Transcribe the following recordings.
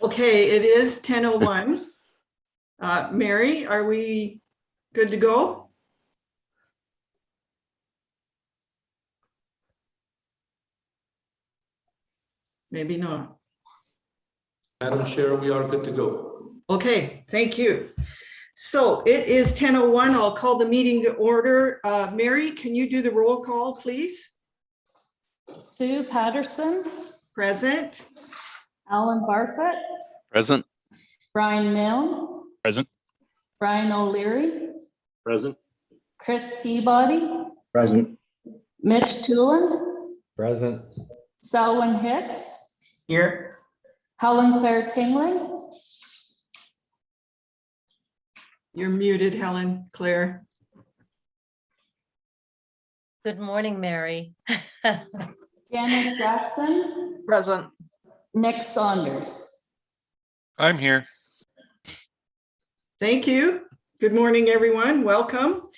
Okay, it is 10:01. Mary, are we good to go? Maybe not. Madam Chair, we are good to go. Okay, thank you. So it is 10:01. I'll call the meeting to order. Mary, can you do the roll call, please? Sue Patterson. Present. Alan Barfoot. Present. Brian Milne. Present. Brian O'Leary. Present. Chris Peabody. Present. Mitch Toolan. Present. Selwyn Hicks. Here. Helen Claire Tingling. You're muted, Helen Claire. Good morning, Mary. Janice Jackson. Present. Nick Saunders. I'm here. Thank you. Good morning, everyone. Welcome.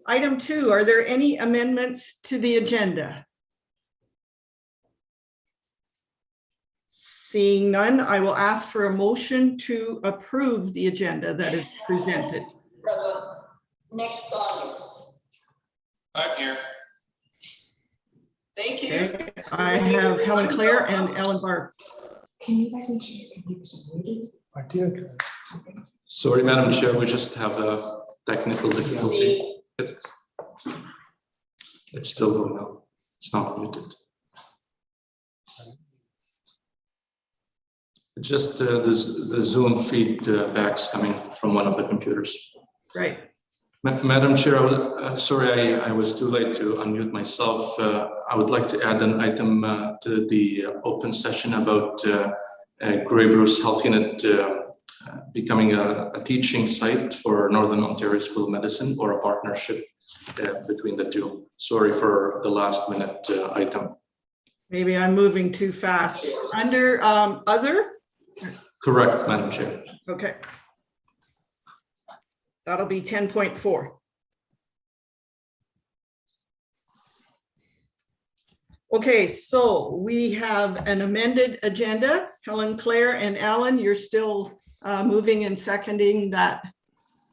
Item 2, are there any amendments to the agenda? Seeing none, I will ask for a motion to approve the agenda that is presented. Present. Nick Saunders. I'm here. Thank you. I have Helen Claire and Ellen Barr. Can you guys make sure your computers are muted? I did. Sorry, Madam Chair, we just have a technical difficulty. It's still going on. It's not muted. Just the Zoom feedback's coming from one of the computers. Right. Madam Chair, sorry, I was too late to unmute myself. I would like to add an item to the open session about Grey Bruce Health Unit becoming a teaching site for Northern Ontario School of Medicine, or a partnership between the two. Sorry for the last minute item. Maybe I'm moving too fast. Under other? Correct, Madam Chair. Okay. That'll be 10.4. Okay, so we have an amended agenda. Helen Claire and Alan, you're still moving and seconding that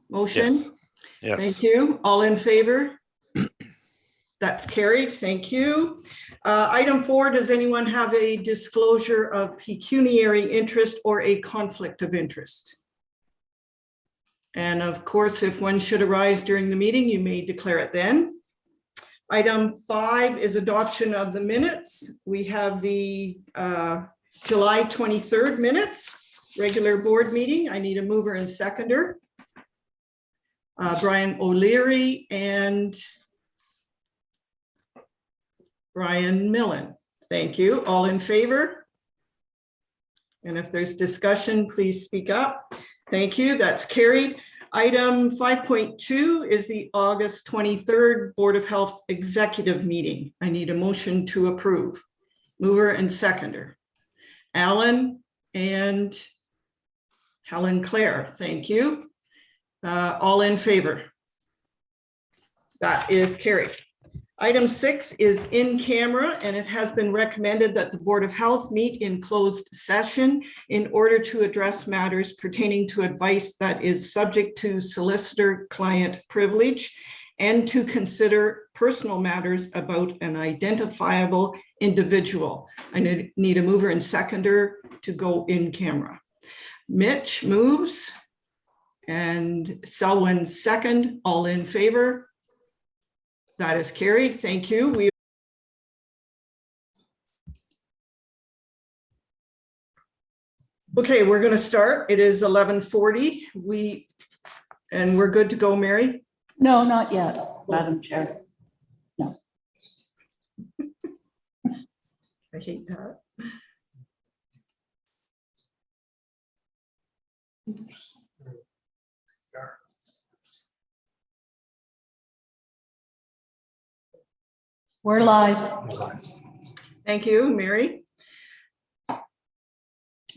motion? Yes. Thank you. All in favor? That's carried. Thank you. Item 4, does anyone have a disclosure of pecuniary interest or a conflict of interest? And of course, if one should arise during the meeting, you may declare it then. Item 5 is adoption of the minutes. We have the July 23rd minutes, regular board meeting. I need a mover and seconder. Brian O'Leary and Brian Millen. Thank you. All in favor? And if there's discussion, please speak up. Thank you. That's carried. Item 5.2 is the August 23rd Board of Health Executive Meeting. I need a motion to approve. Mover and seconder. Alan and Helen Claire. Thank you. All in favor? That is carried. Item 6 is in camera, and it has been recommended that the Board of Health meet in closed session in order to address matters pertaining to advice that is subject to solicitor-client privilege and to consider personal matters about an identifiable individual. I need a mover and seconder to go in camera. Mitch moves and Selwyn second. All in favor? That is carried. Thank you. Okay, we're going to start. It is 11:40. And we're good to go, Mary? No, not yet, Madam Chair. No. I hate that. We're live. Thank you, Mary.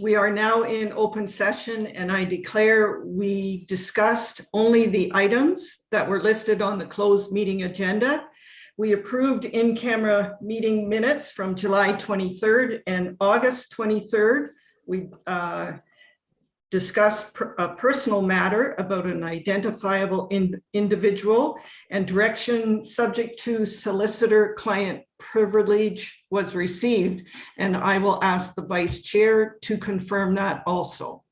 We are now in open session, and I declare we discussed only the items that were listed on the closed meeting agenda. We approved in-camera meeting minutes from July 23rd and August 23rd. We discuss a personal matter about an identifiable individual, and direction subject to solicitor-client privilege was received. And I will ask the vice chair to confirm that also.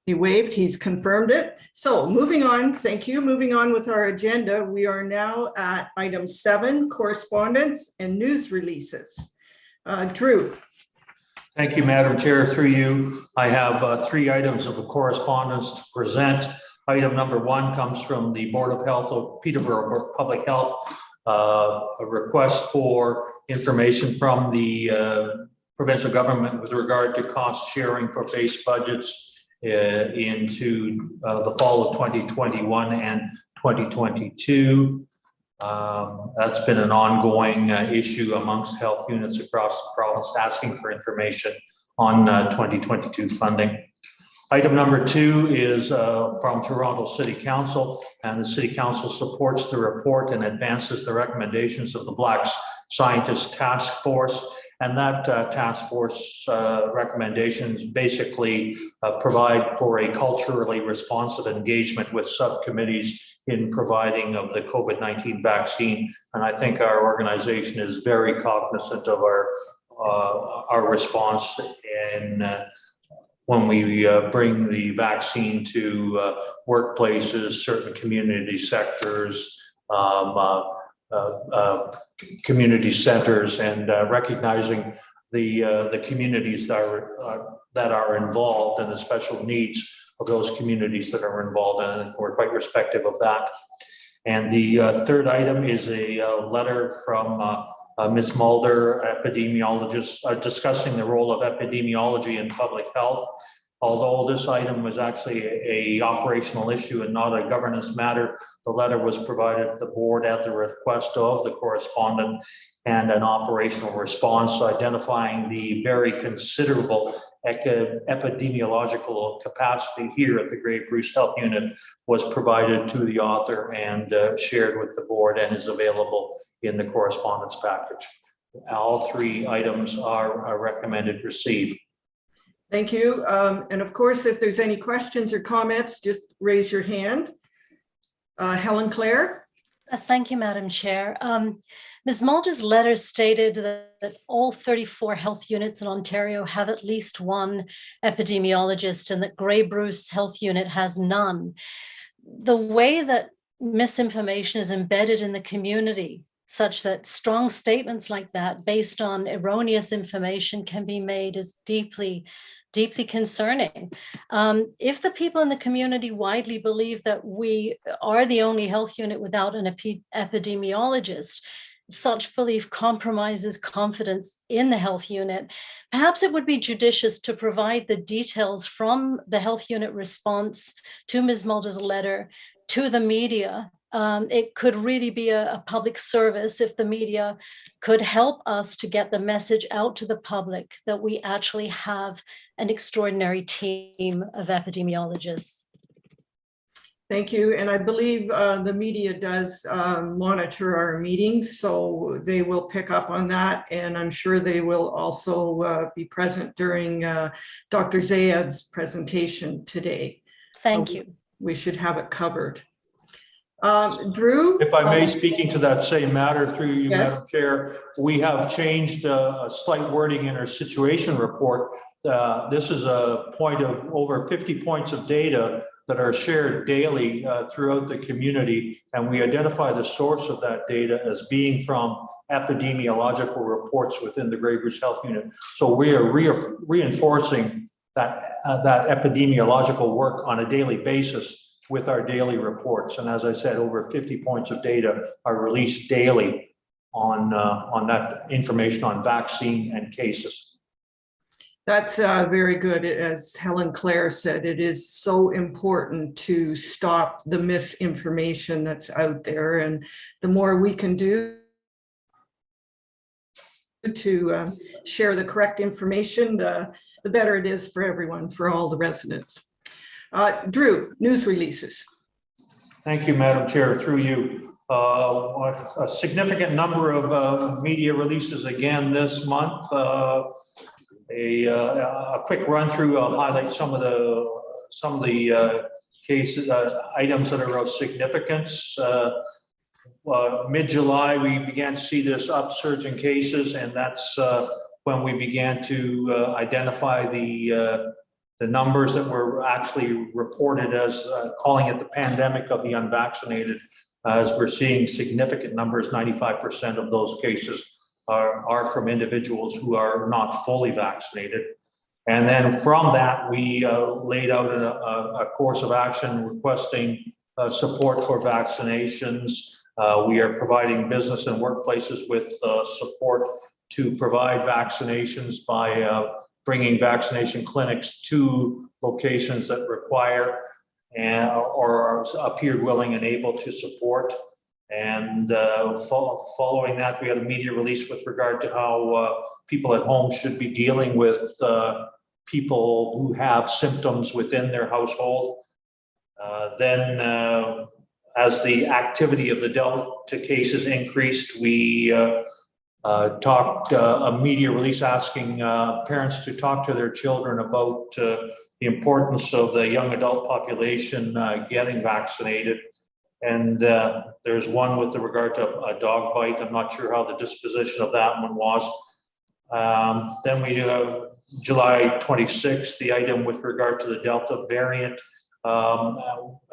He waved, he's confirmed it. So moving on, thank you. Moving on with our agenda, we are now at item 7, correspondence and news releases. Drew. Thank you, Madam Chair. Through you, I have 3 items of correspondence to present. Item number 1 comes from the Board of Health of Peterborough Public Health, a request for information from the provincial government with regard to cost sharing for base budgets into the fall of 2021 and 2022. That's been an ongoing issue amongst health units across the province, asking for information on 2022 funding. Item number 2 is from Toronto City Council, and the City Council supports the report and advances the recommendations of the Black Scientist Task Force. And that task force recommendations basically provide for a culturally responsive engagement with subcommittees in providing of the COVID-19 vaccine. And I think our organization is very cognizant of our response in when we bring the vaccine to workplaces, certain community sectors, community centers, and recognizing the communities that are involved and the special needs of those communities that are involved, and we're quite respectful of that. And the third item is a letter from Ms. Mulder, epidemiologist, discussing the role of epidemiology in public health. Although this item was actually a operational issue and not a governance matter, the letter was provided to the board at the request of the correspondent, and an operational response identifying the very considerable epidemiological capacity here at the Grey Bruce Health Unit was provided to the author and shared with the board, and is available in the correspondence package. All 3 items are recommended received. Thank you. And of course, if there's any questions or comments, just raise your hand. Helen Clare. Yes, thank you, Madam Chair. Ms. Mulder's letter stated that all 34 health units in Ontario have at least one epidemiologist, and that Grey Bruce Health Unit has none. The way that misinformation is embedded in the community, such that strong statements like that based on erroneous information can be made, is deeply concerning. If the people in the community widely believe that we are the only health unit without an epidemiologist, such belief compromises confidence in the health unit. Perhaps it would be judicious to provide the details from the health unit response to Ms. Mulder's letter to the media. It could really be a public service if the media could help us to get the message out to the public that we actually have an extraordinary team of epidemiologists. Thank you. And I believe the media does monitor our meetings, so they will pick up on that. And I'm sure they will also be present during Dr. Zayed's presentation today. Thank So you. We should have it covered. Drew? If I may, speaking to that same matter through you, Yes. Madam Chair, we have changed a slight wording in our situation report. This is a point of over 50 points of data that are shared daily throughout the community, and we identify the source of that data as being from epidemiological reports within the Grey Bruce Health Unit. So we are reinforcing that epidemiological work on a daily basis with our daily reports. And as I said, over 50 points of data are released daily on that information on vaccine and cases. That's very good. As Helen Clare said, it is so important to stop the misinformation that's out there. And the more we can do to share the correct information, the better it is for everyone, for all the residents. Drew, news releases. Thank you, Madam Chair. Through you, a significant number of media releases again this month. A quick run through. I'll highlight some of the cases, items that are of significance. Mid-July, we began to see this upsurge in cases, and that's when we began to identify the numbers that were actually reported as calling it the pandemic of the unvaccinated, as we're seeing significant numbers. 95% of those cases are from individuals who are not fully vaccinated. And then from that, we laid out a course of action requesting support for vaccinations. We are providing business and workplaces with support to provide vaccinations by bringing vaccination clinics to locations that require or appeared willing and able to support. And following that, we had a media release with regard to how people at home should be dealing with people who have symptoms within their household. Then as the activity of the Delta cases increased, we talked a media release asking parents to talk to their children about the importance of the young adult population getting vaccinated. And there's one with regard to a dog bite. I'm not sure how the disposition of that one was. Then we have July 26th, the item with regard to the Delta variant.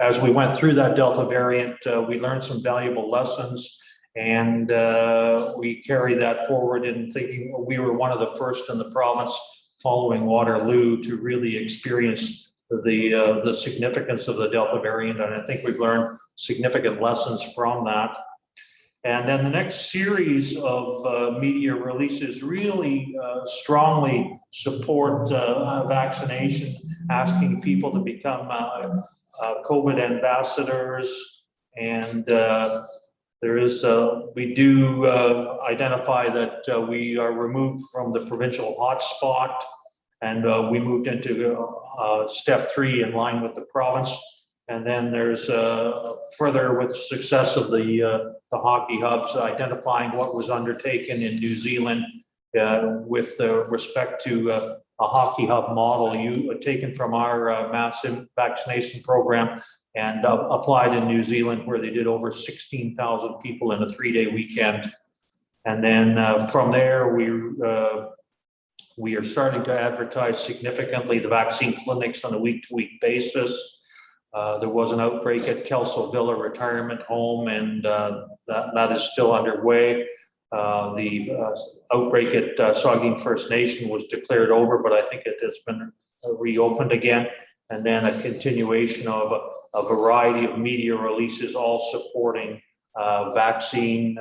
As we went through that Delta variant, we learned some valuable lessons, and we carry that forward in thinking we were one of the first in the province following Waterloo to really experience the significance of the Delta variant. And I think we've learned significant lessons from that. And then the next series of media releases really strongly support vaccination, asking people to become COVID ambassadors. And we do identify that we are removed from the provincial hotspot, and we moved into step 3 in line with the province. And then there's further with success of the hockey hubs, identifying what was undertaken in New Zealand with respect to a hockey hub model taken from our mass vaccination program and applied in New Zealand, where they did over 16,000 people in a 3-day weekend. And then from there, we are starting to advertise significantly the vaccine clinics on a week-to-week basis. There was an outbreak at Kelso Villa Retirement Home, and that is still underway. The outbreak at Saugeen First Nation was declared over, but I think it has been reopened again. And then a continuation of a variety of media releases, all supporting vaccine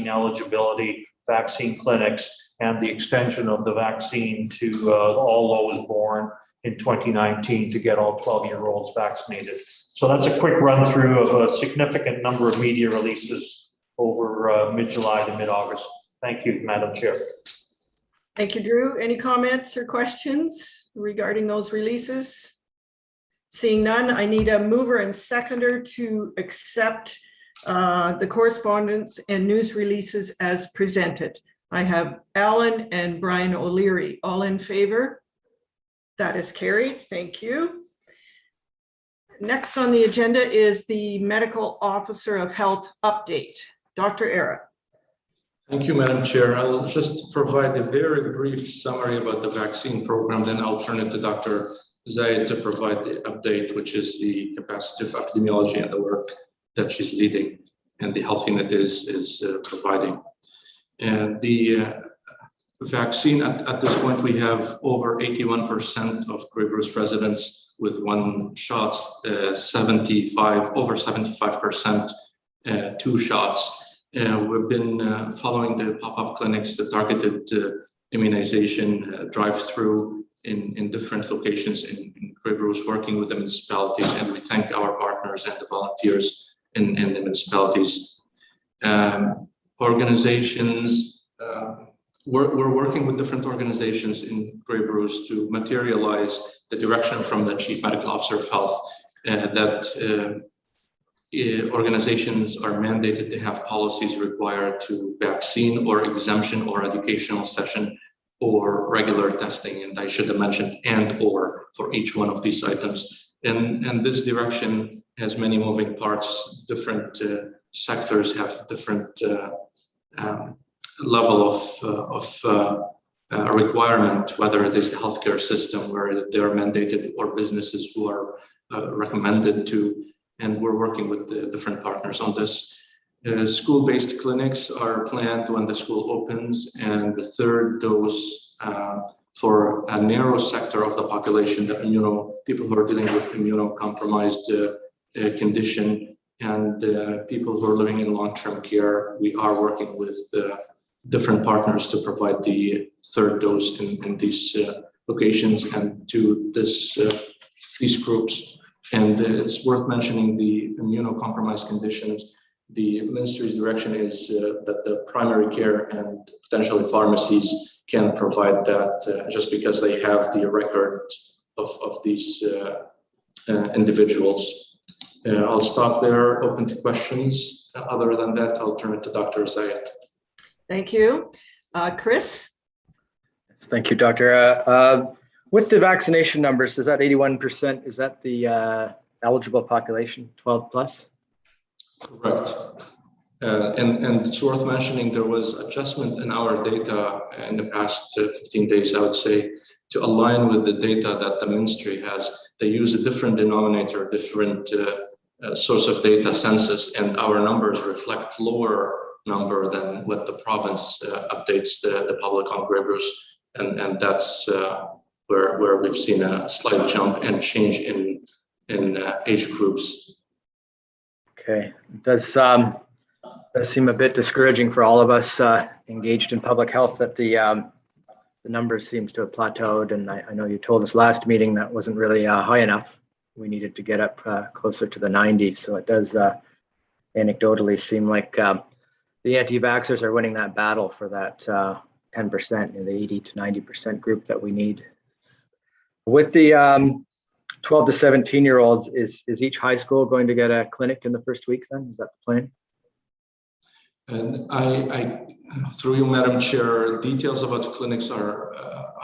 eligibility, vaccine clinics, and the extension of the vaccine to all those born in 2019 to get all 12-year-olds vaccinated. So that's a quick run through of a significant number of media releases over mid-July to mid-August. Thank you, Madam Chair. Thank you, Drew. Any comments or questions regarding those releases? Seeing none, I need a mover and seconder to accept the correspondence and news releases as presented. I have Alan and Brian O'Leary. All in favor? That is carried. Thank you. Next on the agenda is the Medical Officer of Health update. Dr. Era. Thank you, Madam Chair. I'll just provide a very brief summary about the vaccine program, then I'll turn it to Dr. Zayed to provide the update, which is the capacity of epidemiology and the work that she's leading and the health unit is providing. And the vaccine, at this point, we have over 81% of Grey Bruce residents with 1 shot, over 75% 2 shots. We've been following the pop-up clinics, the targeted immunization drive-through in different locations in Grey Bruce, working with the municipalities, and we thank our partners and the volunteers in the municipalities. Organizations, we're working with different organizations in Grey Bruce to materialize the direction from the Chief Medical Officer of Health that organizations are mandated to have policies required to vaccine or exemption or educational session or regular testing. And I should have mentioned and or for each one of these items. And this direction has many moving parts. Different sectors have different level of requirement, whether it is the healthcare system where they're mandated or businesses who are recommended to, and we're working with the different partners on this. School-based clinics are planned when the school opens, and the third dose for a narrow sector of the population, the people who are dealing with immunocompromised condition and people who are living in long-term care. We are working with different partners to provide the third dose in these locations and to these groups. And it's worth mentioning the immunocompromised conditions. The ministry's direction is that the primary care and potentially pharmacies can provide that just because they have the record of these individuals. I'll stop there, open to questions. Other than that, I'll turn it to Dr. Zayed. Thank you. Chris? Thank you, Doctor. With the vaccination numbers, is that 81%? Is that the eligible population, 12 plus? Correct. And it's worth mentioning there was adjustment in our data in the past 15 days, I would say, to align with the data that the ministry has. They use a different denominator, different source of data, census, and our numbers reflect lower number than what the province updates the public on Grey Bruce, and that's where we've seen a slight jump and change in age groups. Okay, it does seem a bit discouraging for all of us engaged in public health that the numbers seems to have plateaued, and I know you told us last meeting that wasn't really high enough. We needed to get up closer to the 90s, so it does anecdotally seem like the anti-vaxxers are winning that battle for that 10% in the 80 to 90% group that we need. With the 12 to 17-year-olds, is each high school going to get a clinic in the first week then? Is that the plan? And I through you, Madam Chair, details about the clinics are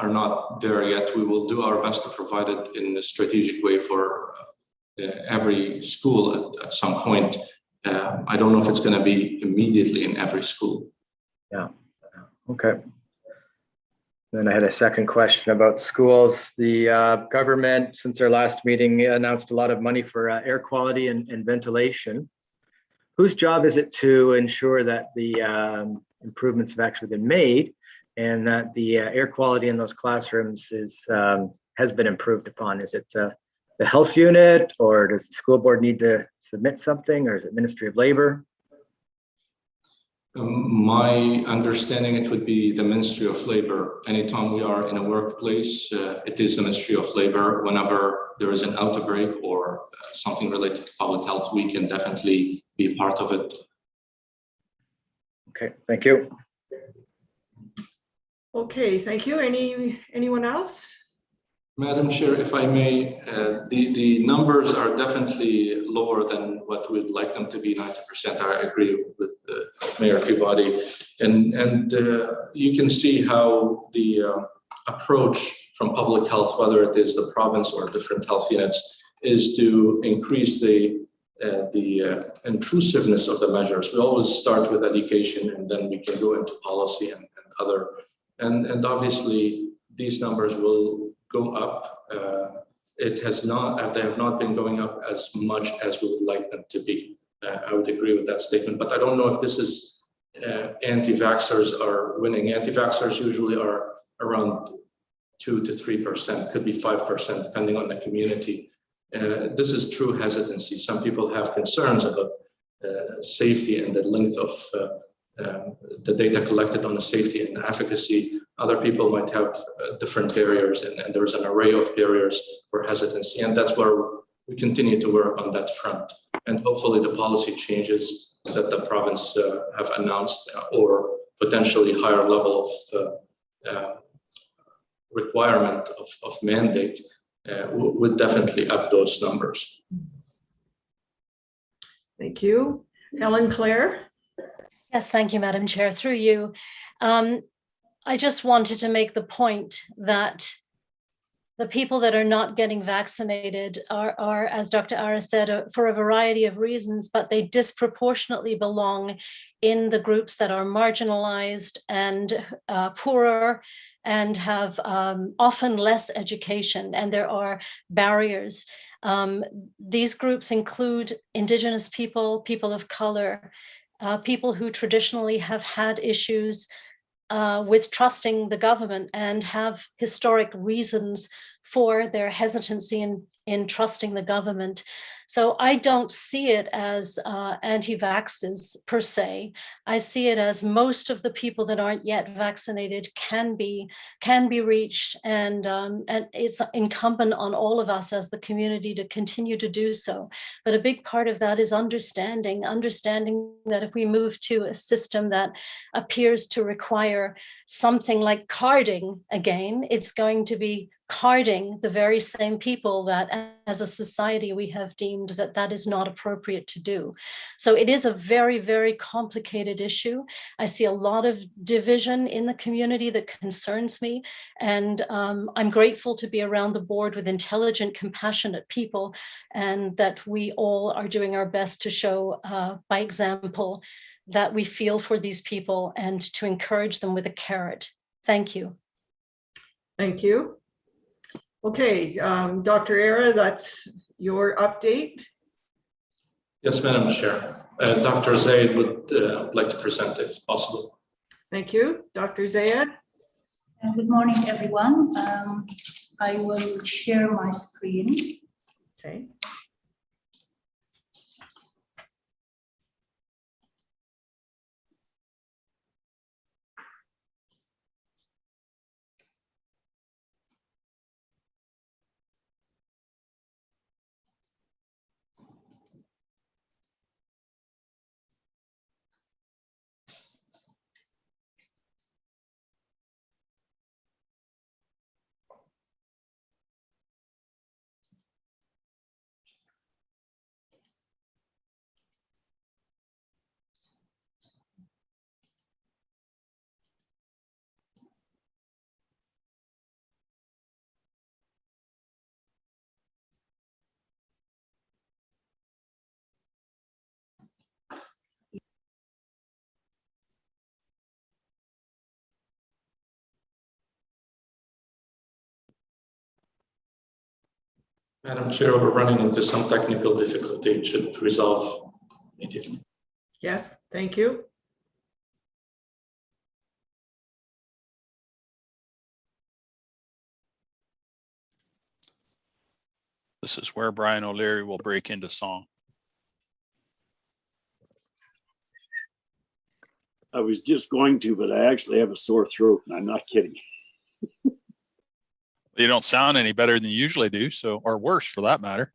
not there yet. We will do our best to provide it in a strategic way for every school at some point. I don't know if it's going to be immediately in every school. Yeah. Okay. Then I had a second question about schools. The government, since their last meeting, announced a lot of money for air quality and ventilation. Whose job is it to ensure that the improvements have actually been made and that the air quality in those classrooms has been improved upon? Is it the health unit, or does the school board need to submit something, or is it Ministry of Labor? My understanding, it would be the Ministry of Labor. Anytime we are in a workplace, it is the Ministry of Labor. Whenever there is an outbreak or something related to public health, we can definitely be part of it. Okay, thank you. Okay, thank you. Anyone else? Madam Chair, if I may, the numbers are definitely lower than what we'd like them to be, 90%. I agree with Mayor Peabody. And you can see how the approach from public health, whether it is the province or different health units, is to increase the intrusiveness of the measures. We always start with education, and then we can go into policy and other. And obviously, these numbers will go up. They have not been going up as much as we would like them to be. I would agree with that statement, but I don't know if this is anti-vaxxers are winning. Anti-vaxxers usually are around 2 to 3%, could be 5%, depending on the community. This is true hesitancy. Some people have concerns about safety and the length of the data collected on the safety and efficacy. Other people might have different barriers, and there's an array of barriers for hesitancy. And that's where we continue to work on that front. And hopefully the policy changes that the province have announced, or potentially higher level of requirement of mandate would definitely up those numbers. Thank you. Helen Claire? Yes, thank you, Madam Chair. Through you. I just wanted to make the point that the people that are not getting vaccinated are, as Dr. Ara said, for a variety of reasons, but they disproportionately belong in the groups that are marginalized and poorer and have often less education, and there are barriers. These groups include Indigenous people, people of color, people who traditionally have had issues with trusting the government and have historic reasons for their hesitancy in trusting the government. So I don't see it as anti-vaxxers per se. I see it as most of the people that aren't yet vaccinated can be reached, and it's incumbent on all of us as the community to continue to do so. But a big part of that is understanding that if we move to a system that appears to require something like carding again, it's going to be carding the very same people that as a society we have deemed that is not appropriate to do. So it is a very, very complicated issue. I see a lot of division in the community that concerns me. And I'm grateful to be around the board with intelligent, compassionate people, and that we all are doing our best to show by example that we feel for these people and to encourage them with a carrot. Thank you. Thank you. Okay, Dr. Ara, that's your update. Yes, Madam Chair. Dr. Zaid would like to present if possible. Thank you. Dr. Zayed. Good morning, everyone. I will share my screen. Okay. Madam Chair, we're running into some technical difficulty. It should resolve immediately. Yes, thank you. This is where Brian O'Leary will break into song. I was just going to, but I actually have a sore throat, and I'm not kidding. You don't sound any better than you usually do, so, or worse for that matter.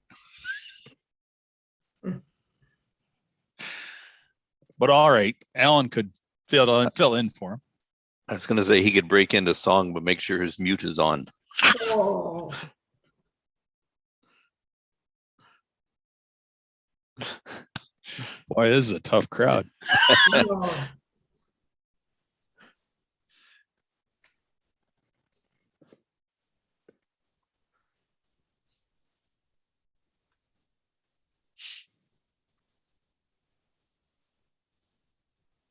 But all right, Alan could fill in for him. I was going to say he could break into song, but make sure his mute is on. Oh. Boy, this is a tough crowd. Oh.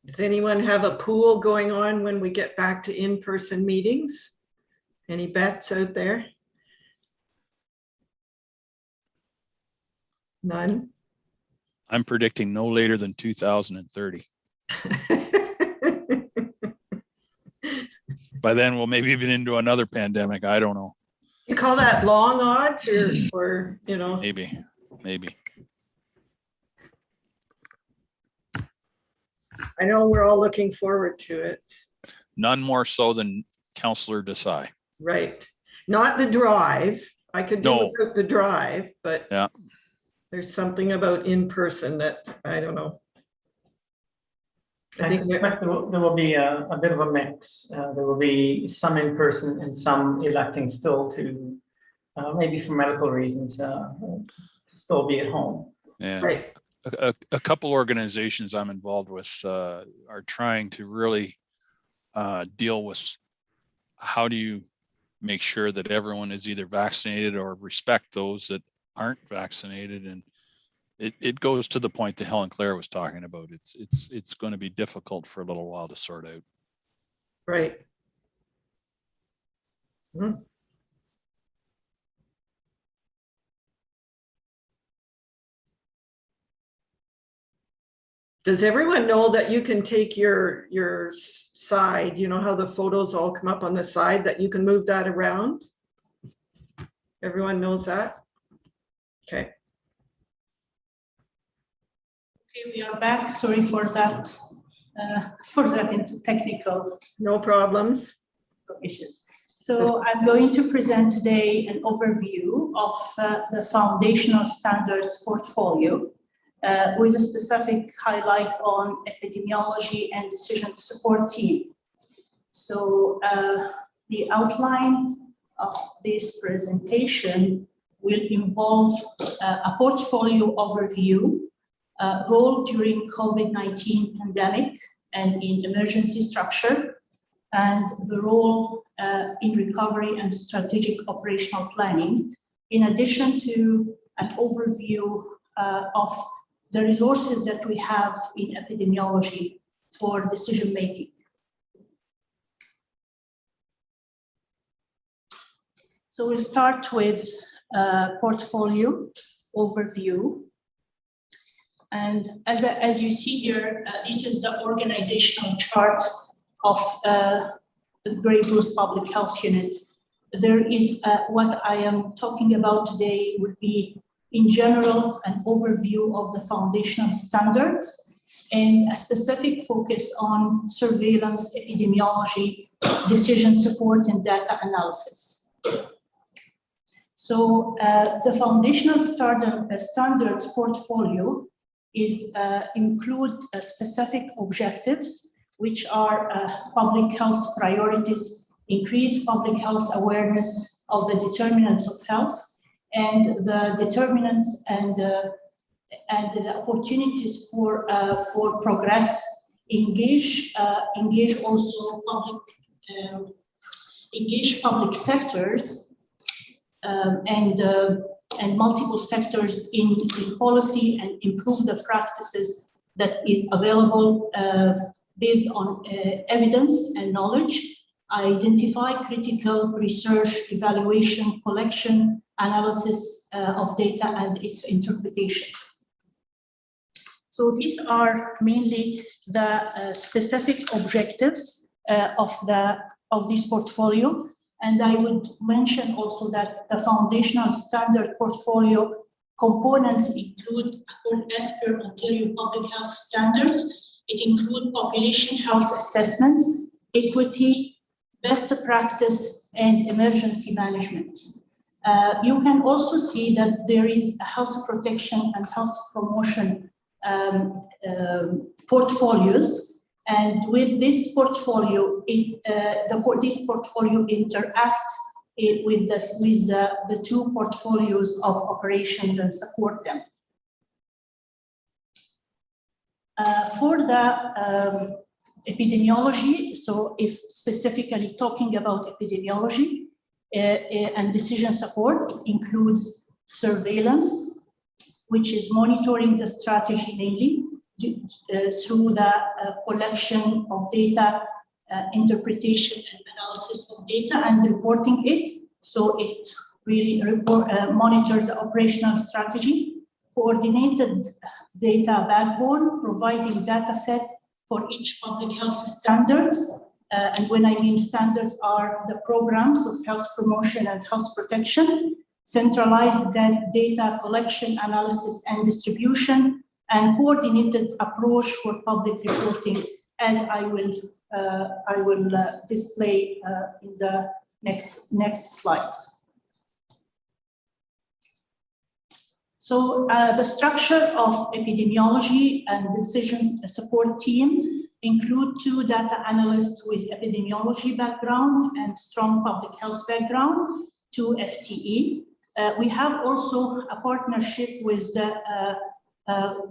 Does anyone have a pool going on when we get back to in-person meetings? Any bets out there? None? I'm predicting no later than 2030. By then, we'll maybe even into another pandemic. I don't know. You call that long odds or you know? Maybe. I know we're all looking forward to it. None more so than Councillor Desai. Right. Not the drive. I could do No. without the drive, but Yeah. there's something about in person that I don't know. I suspect there will be a bit of a mix. There will be some in person and some electing still to, maybe for medical reasons, to still be at home. Yeah. Right. A couple organizations I'm involved with are trying to really deal with how do you make sure that everyone is either vaccinated or respect those that aren't vaccinated? And it goes to the point that Helen Claire was talking about. It's going to be difficult for a little while to sort out. Right. Mhm. Does everyone know that you can take your side, you know how the photos all come up on the side, that you can move that around? Everyone knows that? Okay. Okay, we are back. Sorry for that into technical No problems. issues. So I'm going to present today an overview of the foundational standards portfolio with a specific highlight on epidemiology and decision support team. So the outline of this presentation will involve a portfolio overview, role during COVID-19 pandemic and in emergency structure, and the role in recovery and strategic operational planning, in addition to an overview of the resources that we have in epidemiology for decision making. So we'll start with portfolio overview. And as you see here, this is the organizational chart of the Grey Bruce Public Health Unit. There is what I am talking about today would be, in general, an overview of the foundational standards and a specific focus on surveillance, epidemiology, decision support, and data analysis. So the foundational standards portfolio is include specific objectives, which are public health priorities, increase public health awareness of the determinants of health, and the determinants and the opportunities for progress, engage also engage public sectors and multiple sectors in policy, and improve the practices that is available based on evidence and knowledge, identify critical research, evaluation, collection, analysis of data and its interpretation. So these are mainly the specific objectives of this portfolio. And I would mention also that the foundational standard portfolio components include, as per Ontario Public Health Standards, it includes population health assessment, equity, best practice, and emergency management. You can also see that there is a health protection and health promotion portfolios. And with this portfolio, this portfolio interacts with the two portfolios of operations and support them. For the epidemiology, so if specifically talking about epidemiology and decision support, it includes surveillance, which is monitoring the strategy mainly through the collection of data, interpretation and analysis of data, and reporting it. So it really monitors the operational strategy, coordinated data backbone, providing data set for each public health standards. And when I mean standards are the programs of health promotion and health protection, centralized data collection, analysis, and distribution, and coordinated approach for public reporting, as I will display in the next slides. So the structure of epidemiology and decision support team include 2 data analysts with epidemiology background and strong public health background, 2 FTE. We have also a partnership with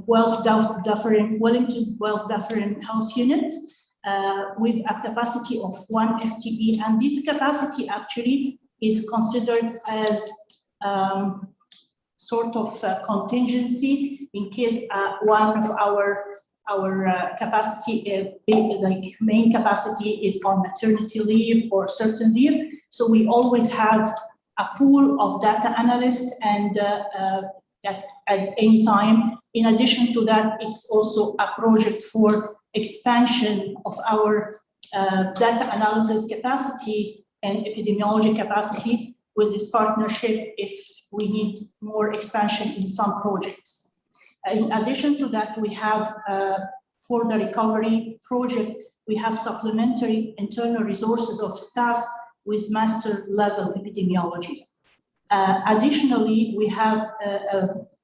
Wellington Guelph Dufferin Health Unit, with a capacity of 1 FTE. And this capacity actually is considered as sort of contingency in case one of our capacity, like main capacity, is on maternity leave or certain leave. So we always have a pool of data analysts, and at any time. In addition to that, it's also a project for expansion of our data analysis capacity and epidemiology capacity with this partnership if we need more expansion in some projects. In addition to that, we have for the recovery project, we have supplementary internal resources of staff with master level epidemiology. Additionally, we have,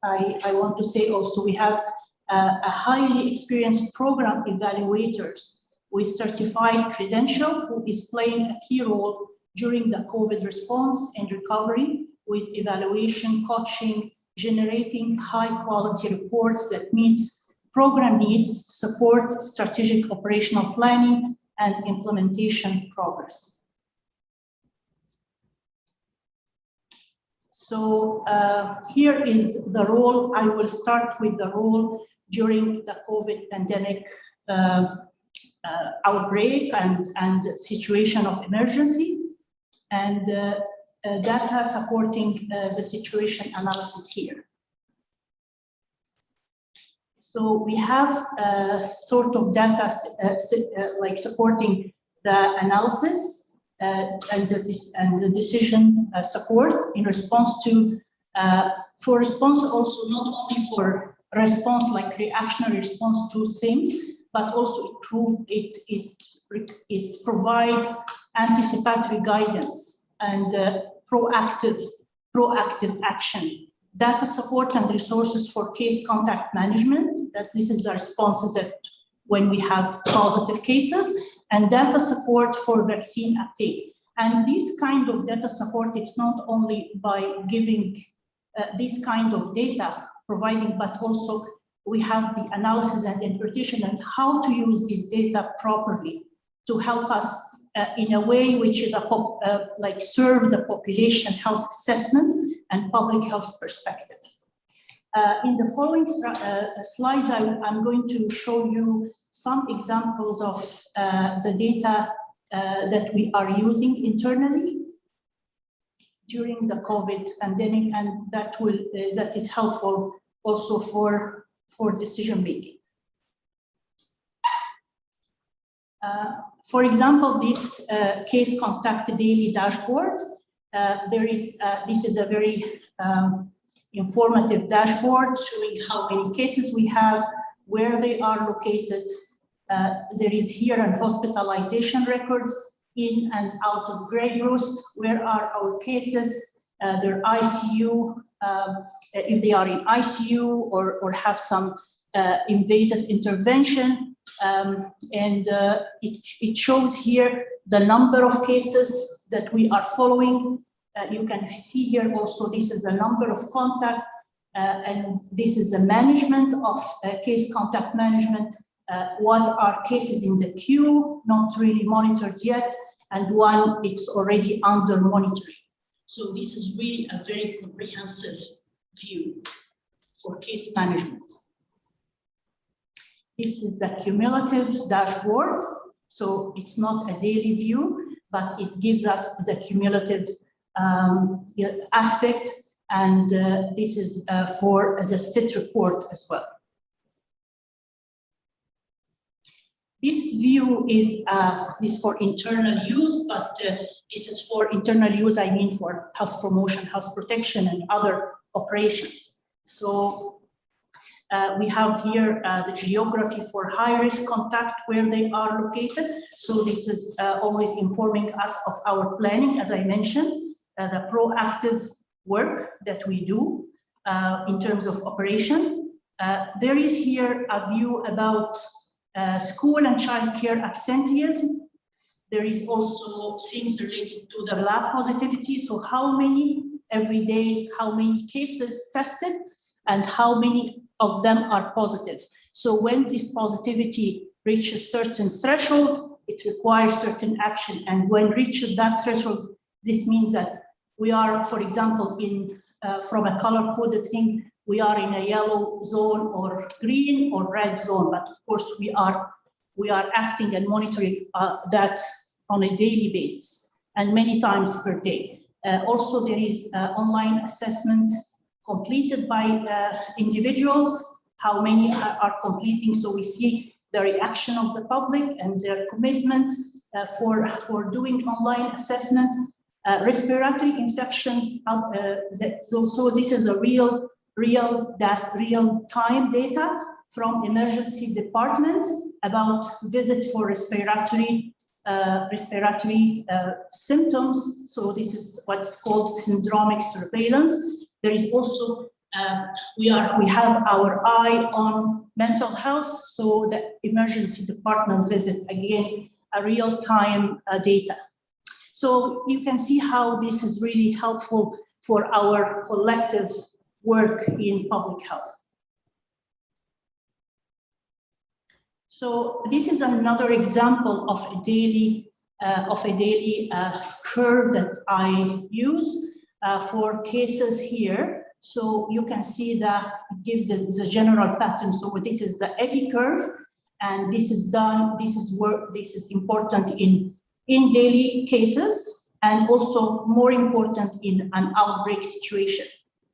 I want to say also, we have a highly experienced program evaluators with certified credential who is playing a key role during the COVID response and recovery with evaluation, coaching, generating high quality reports that meets program needs, support strategic operational planning and implementation progress. So here is the role. I will start with the role during the COVID pandemic outbreak and situation of emergency, and data supporting the situation analysis here. So we have sort of data like supporting the analysis and the decision support in response to, for response also not only for response like reactionary response to things, but also it provides anticipatory guidance and proactive action. Data support and resources for case contact management, that this is the responses that when we have positive cases, and data support for vaccine uptake. And this kind of data support, it's not only by giving this kind of data providing, but also we have the analysis and interpretation and how to use this data properly to help us in a way which is like serve the population health assessment and public health perspective. In the following slides, I'm going to show you some examples of the data that we are using internally during the COVID pandemic, and that is helpful also for decision making. For example, this case contact daily dashboard. This is a very informative dashboard showing how many cases we have, where they are located. There is here an hospitalization records in and out of Grey Bruce. Where are our cases? Their ICU, if they are in ICU or have some invasive intervention. It shows here the number of cases that we are following. You can see here also this is the number of contact, and this is the management of case contact management. What are cases in the queue, not really monitored yet, and one it's already under monitoring. So this is really a very comprehensive view for case management. This is the cumulative dashboard. So it's not a daily view, but it gives us the cumulative aspect. And this is for the SIT report as well. This view is for internal use, but this is for internal use, I mean for health promotion, health protection, and other operations. So we have here the geography for high-risk contact, where they are located. So this is always informing us of our planning, as I mentioned, the proactive work that we do in terms of operation. There is here a view about school and childcare absenteeism. There is also things related to the lab positivity. So how many every day, how many cases tested, and how many of them are positive. So when this positivity reaches certain threshold, it requires certain action. And when reaches that threshold, this means that we are, for example, from a color-coded thing, we are in a yellow zone or green or red zone. But of course, we are acting and monitoring that on a daily basis and many times per day. Also, there is online assessment completed by individuals, how many are completing. So we see the reaction of the public and their commitment for doing online assessment. Respiratory infections, so this is a real-time data from emergency department about visit for respiratory symptoms. So this is what's called syndromic surveillance. There is also we have our eye on mental health. So the emergency department visit, again, a real-time data. So you can see how this is really helpful for our collective work in public health. So this is another example of a daily curve that I use for cases here. So you can see that it gives the general pattern. So this is the epi curve, and this is done. This is important in daily cases, and also more important in an outbreak situation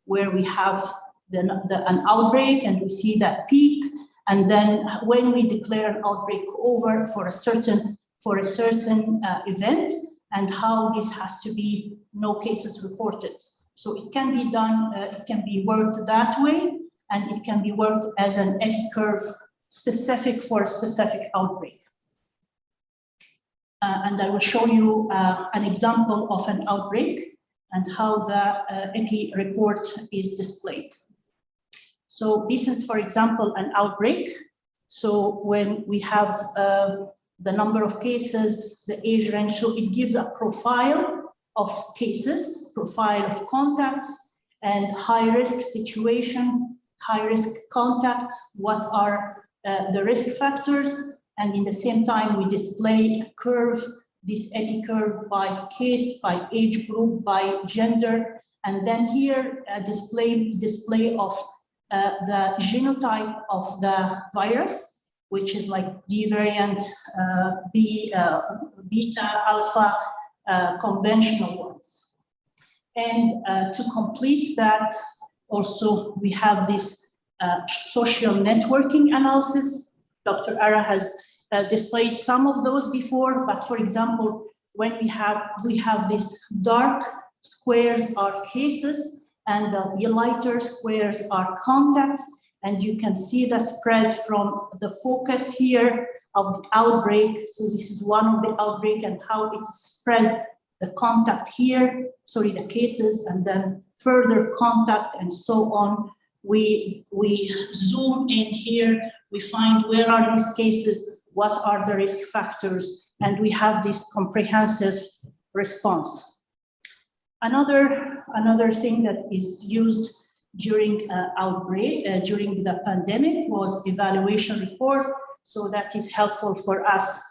where we have an outbreak and we see that peak. And then when we declare an outbreak over for a certain event, and how this has to be no cases reported. So it can be done, it can be worked that way, and it can be worked as an epi curve specific for a specific outbreak. And I will show you an example of an outbreak and how the epi report is displayed. So this is, for example, an outbreak. So when we have the number of cases, the age range, so it gives a profile of cases, profile of contacts, and high-risk situation, high-risk contacts, what are the risk factors, and in the same time, we display a curve, this epi curve by case, by age group, by gender, and then here a display of the genotype of the virus, which is like D variant, beta, alpha, conventional ones. And to complete that, also we have this social networking analysis. Dr. Ara has displayed some of those before, but for example, when we have these dark squares are cases, and the lighter squares are contacts, and you can see the spread from the focus here of the outbreak. So this is one of the outbreak and how it spread the contact here, sorry, the cases, and then further contact and so on. We zoom in here, we find where are these cases, what are the risk factors, and we have this comprehensive response. Another thing that is used during outbreak, during the pandemic was evaluation report. So that is helpful for us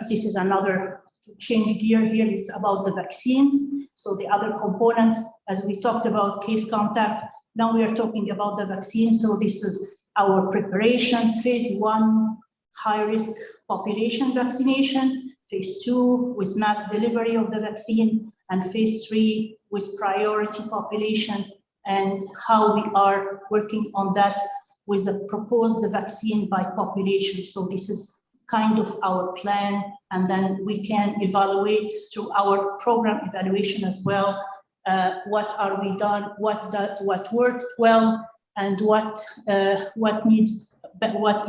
this is another change gear here, it's about the vaccines. So the other component, as we talked about case contact, now we are talking about the vaccine. So this is our preparation, phase 1, high-risk population vaccination, phase 2 with mass delivery of the vaccine, and phase 3 with priority population, and how we are working on that with a proposed vaccine by population. So this is kind of our plan, and then we can evaluate through our program evaluation as well, what are we done, what worked well, and what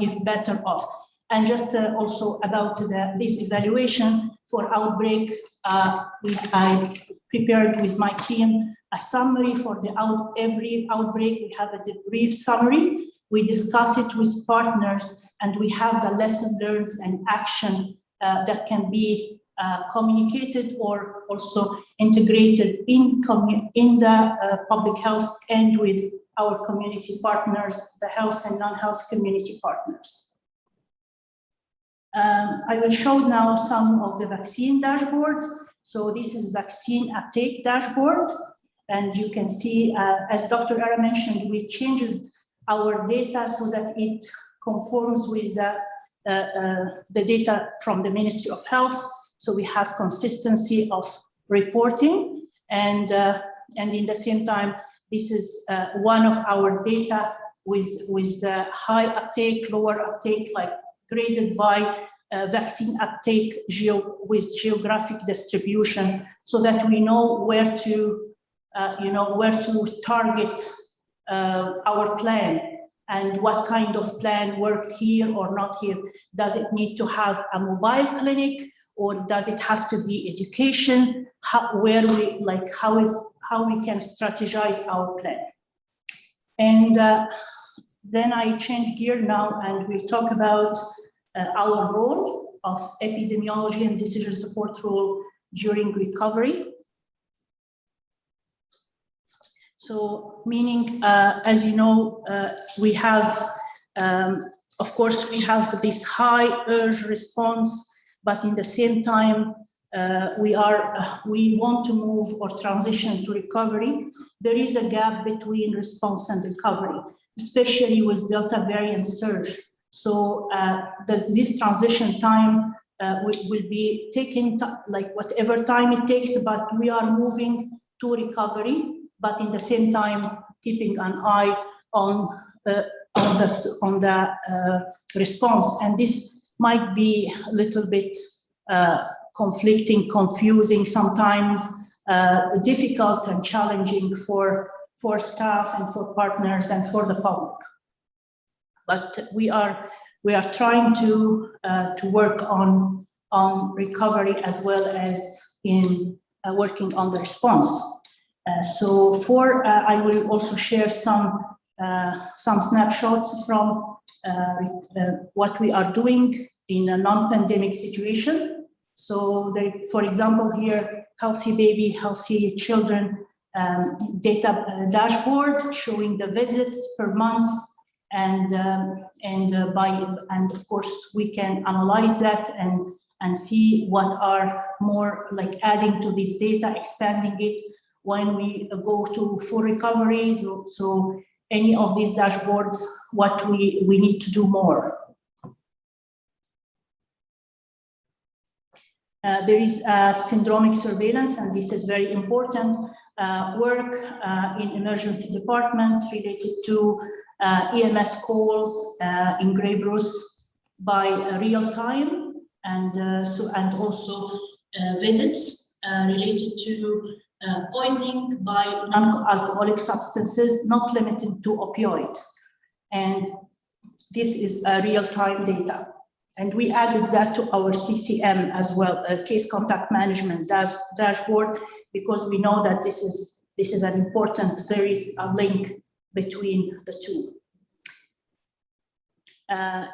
if better off. And just also about this evaluation for outbreak, I prepared with my team a summary for every outbreak. We have a brief summary. We discuss it with partners, and we have the lesson learned and action that can be communicated or also integrated in the public health and with our community partners, the health and non-health community partners. I will show now some of the vaccine dashboard. So this is vaccine uptake dashboard. And you can see, as Dr. Ara mentioned, we changed our data so that it conforms with the data from the Ministry of Health. So we have consistency of reporting. And in the same time, this is one of our data with high uptake, lower uptake, like graded by vaccine uptake with geographic distribution, so that we know where to target our plan and what kind of plan work here or not here. Does it need to have a mobile clinic, or does it have to be education? How we can strategize our plan? And then I change gear now, and we'll talk about our role of epidemiology and decision support role during recovery. So, meaning, as you know, we have, of course, we have this high urge response, but in the same time, we want to move or transition to recovery. There is a gap between response and recovery, especially with Delta variant surge. So this transition time will be taken, like whatever time it takes, but we are moving to recovery, but in the same time, keeping an eye on the response. And this might be a little bit conflicting, confusing, sometimes difficult and challenging for staff and for partners and for the public. But we are trying to work on recovery as well as in working on the response. So I will also share some snapshots from what we are doing in a non-pandemic situation. So for example, here, healthy baby, healthy children data dashboard showing the visits per month, and of course we can analyze that and see what are more like adding to this data, expanding it when we go to full recovery. So any of these dashboards, what we need to do more. There is syndromic surveillance, and this is very important work in emergency department related to EMS calls in Grey Bruce by real time, and also visits related to poisoning by non-alcoholic substances, not limited to opioid. And this is real-time data. And we added that to our CCM as well, case contact management dashboard, because we know that this is an important, there is a link between the two.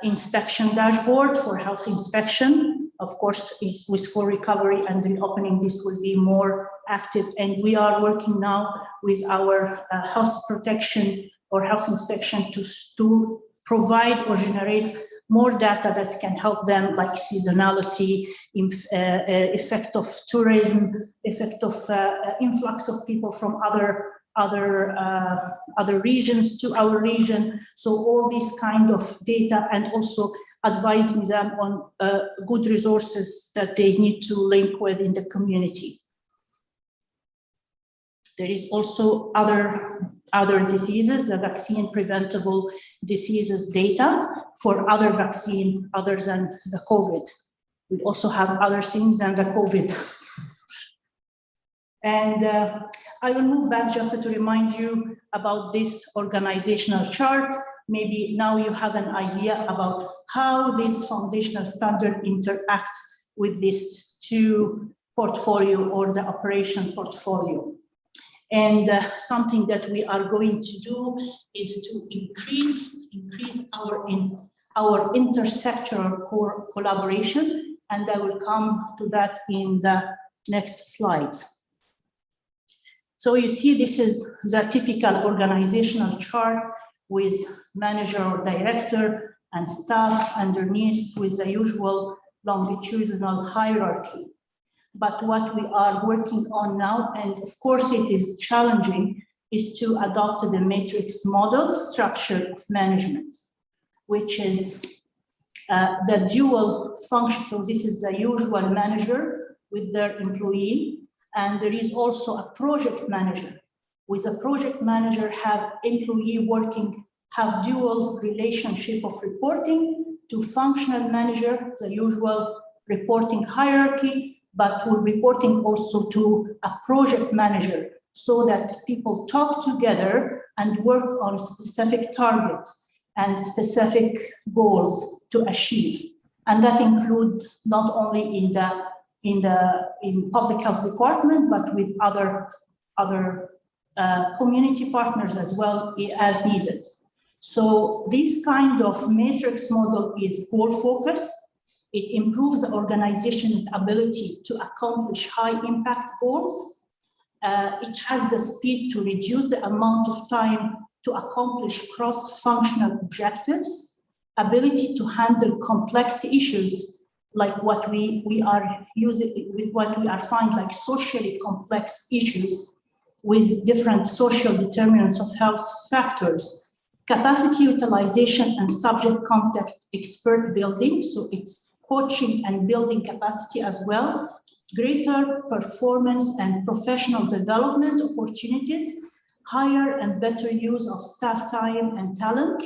Inspection dashboard for health inspection, of course, is with full recovery and reopening, this will be more active. And we are working now with our health protection or health inspection to provide or generate more data that can help them, like seasonality, effect of tourism, effect of influx of people from other regions to our region. So all these kind of data, and also advising them on good resources that they need to link with in the community. There is also other diseases, the vaccine preventable diseases data for other vaccine other than the COVID. We also have other things than the COVID. And I will move back just to remind you about this organizational chart. Maybe now you have an idea about how this foundational standard interacts with this two portfolio or the operation portfolio. And something that we are going to do is to increase our intersectoral collaboration, and I will come to that in the next slides. So you see, this is the typical organizational chart with manager or director and staff underneath with the usual longitudinal hierarchy. But what we are working on now, and of course it is challenging, is to adopt the matrix model structure of management, which is the dual function. So this is the usual manager with their employee, and there is also a project manager. With a project manager, have employee working, have dual relationship of reporting to functional manager, the usual reporting hierarchy, but we're reporting also to a project manager so that people talk together and work on specific targets and specific goals to achieve. And that includes not only in public health department, but with other community partners as well as needed. So this kind of matrix model is goal focused. It improves the organization's ability to accomplish high impact goals. It has the speed to reduce the amount of time to accomplish cross-functional objectives, ability to handle complex issues like what we are using, with what we are finding like socially complex issues with different social determinants of health factors, capacity utilization and subject contact expert building. So it's coaching and building capacity as well, greater performance and professional development opportunities, higher and better use of staff time and talent,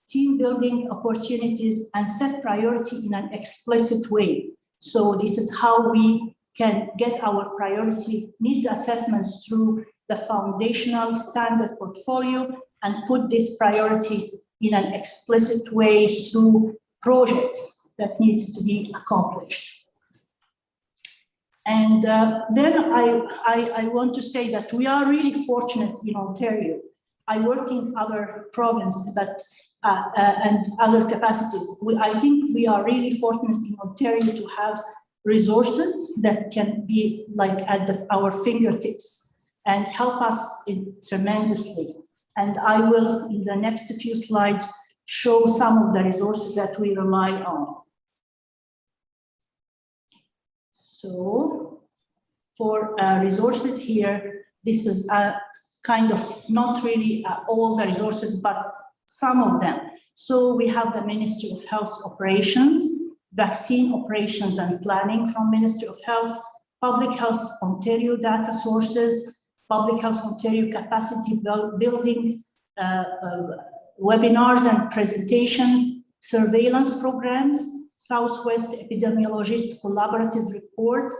team building opportunities, and set priority in an explicit way. So this is how we can get our priority needs assessments through the foundational standard portfolio and put this priority in an explicit way through projects that needs to be accomplished. And then I want to say that we are really fortunate in Ontario. I work in other provinces, but and other capacities. I think we are really fortunate in Ontario to have resources that can be like at our fingertips and help us tremendously. And I will, in the next few slides, show some of the resources that we rely on. So for resources here, this is kind of not really all the resources, but some of them. So we have the Ministry of Health Operations, Vaccine Operations and Planning from Ministry of Health, Public Health Ontario data sources, Public Health Ontario capacity building, webinars and presentations, surveillance programs, Southwest Epidemiologist Collaborative Report,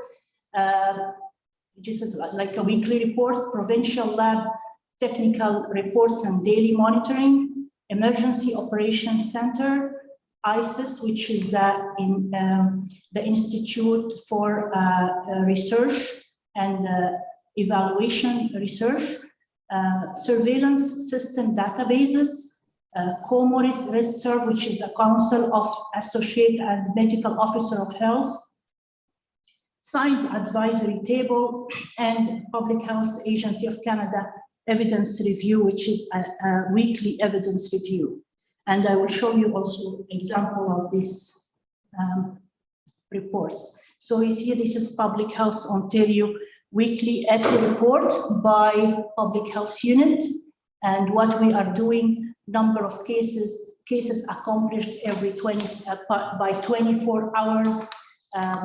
this is like a weekly report, Provincial Lab Technical Reports and Daily Monitoring, Emergency Operations Center, ISIS, which is in the Institute for Research and Evaluation Research, Surveillance System Databases, COMO Reserve, which is a Council of Associate and Medical Officer of Health, Science Advisory Table, and Public Health Agency of Canada Evidence Review, which is a weekly evidence review. And I will show you also an example of these reports. So you see, this is Public Health Ontario weekly EPI report by Public Health Unit, and what we are doing, number of cases accomplished every by 24 hours,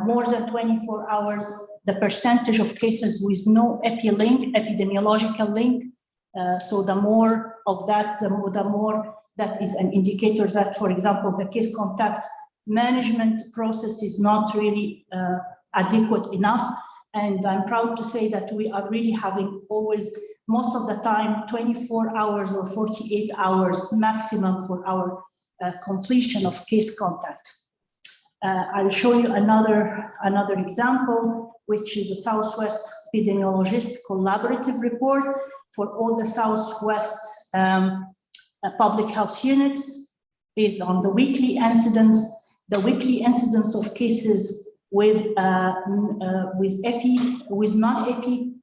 more than 24 hours, the percentage of cases with no EPI link, epidemiological link. So the more of that, the more that is an indicator that, for example, the case contact management process is not really adequate enough. And I'm proud to say that we are really having always, most of the time, 24 hours or 48 hours maximum for our completion of case contact. I'll show you another example, which is the Southwest Epidemiologist Collaborative Report for all the Southwest public health units based on the weekly incidence. The weekly incidence of cases with EPI, with non-EPI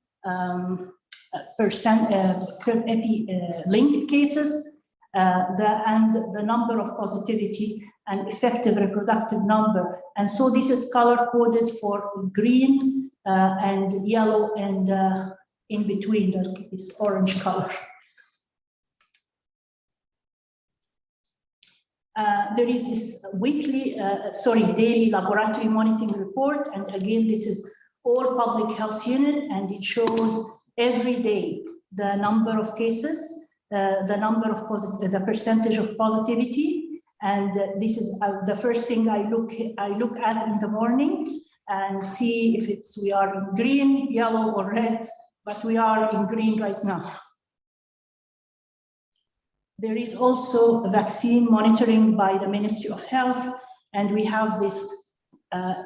EPI linked cases, and the number of positivity and effective reproductive number. And so this is color coded for green and yellow, and in between this orange color. There is this daily laboratory monitoring report. And again, this is all public health unit, and it shows every day the number of cases, the number of the percentage of positivity. And this is the first thing I look at in the morning and see if we are in green, yellow, or red, but we are in green right now. There is also vaccine monitoring by the Ministry of Health, and we have this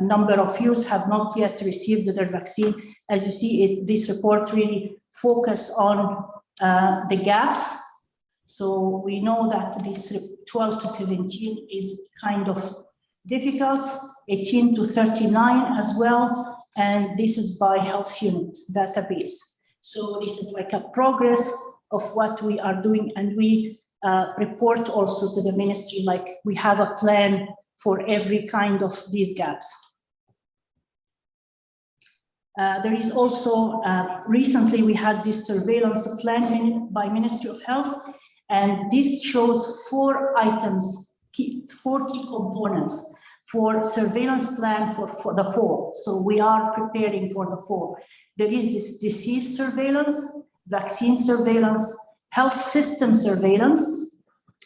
number of youths have not yet received their vaccine. As you see, this report really focuses on the gaps. So we know that this 12 to 17 is kind of difficult, 18 to 39 as well, and this is by health units database. So this is like a progress of what we are doing, and we report also to the ministry, like we have a plan for every kind of these gaps. There is also, recently we had this surveillance plan by Ministry of Health, and this shows 4 items, 4 key components for surveillance plan for the fall. So we are preparing for the fall. There is this disease surveillance, vaccine surveillance, health system surveillance,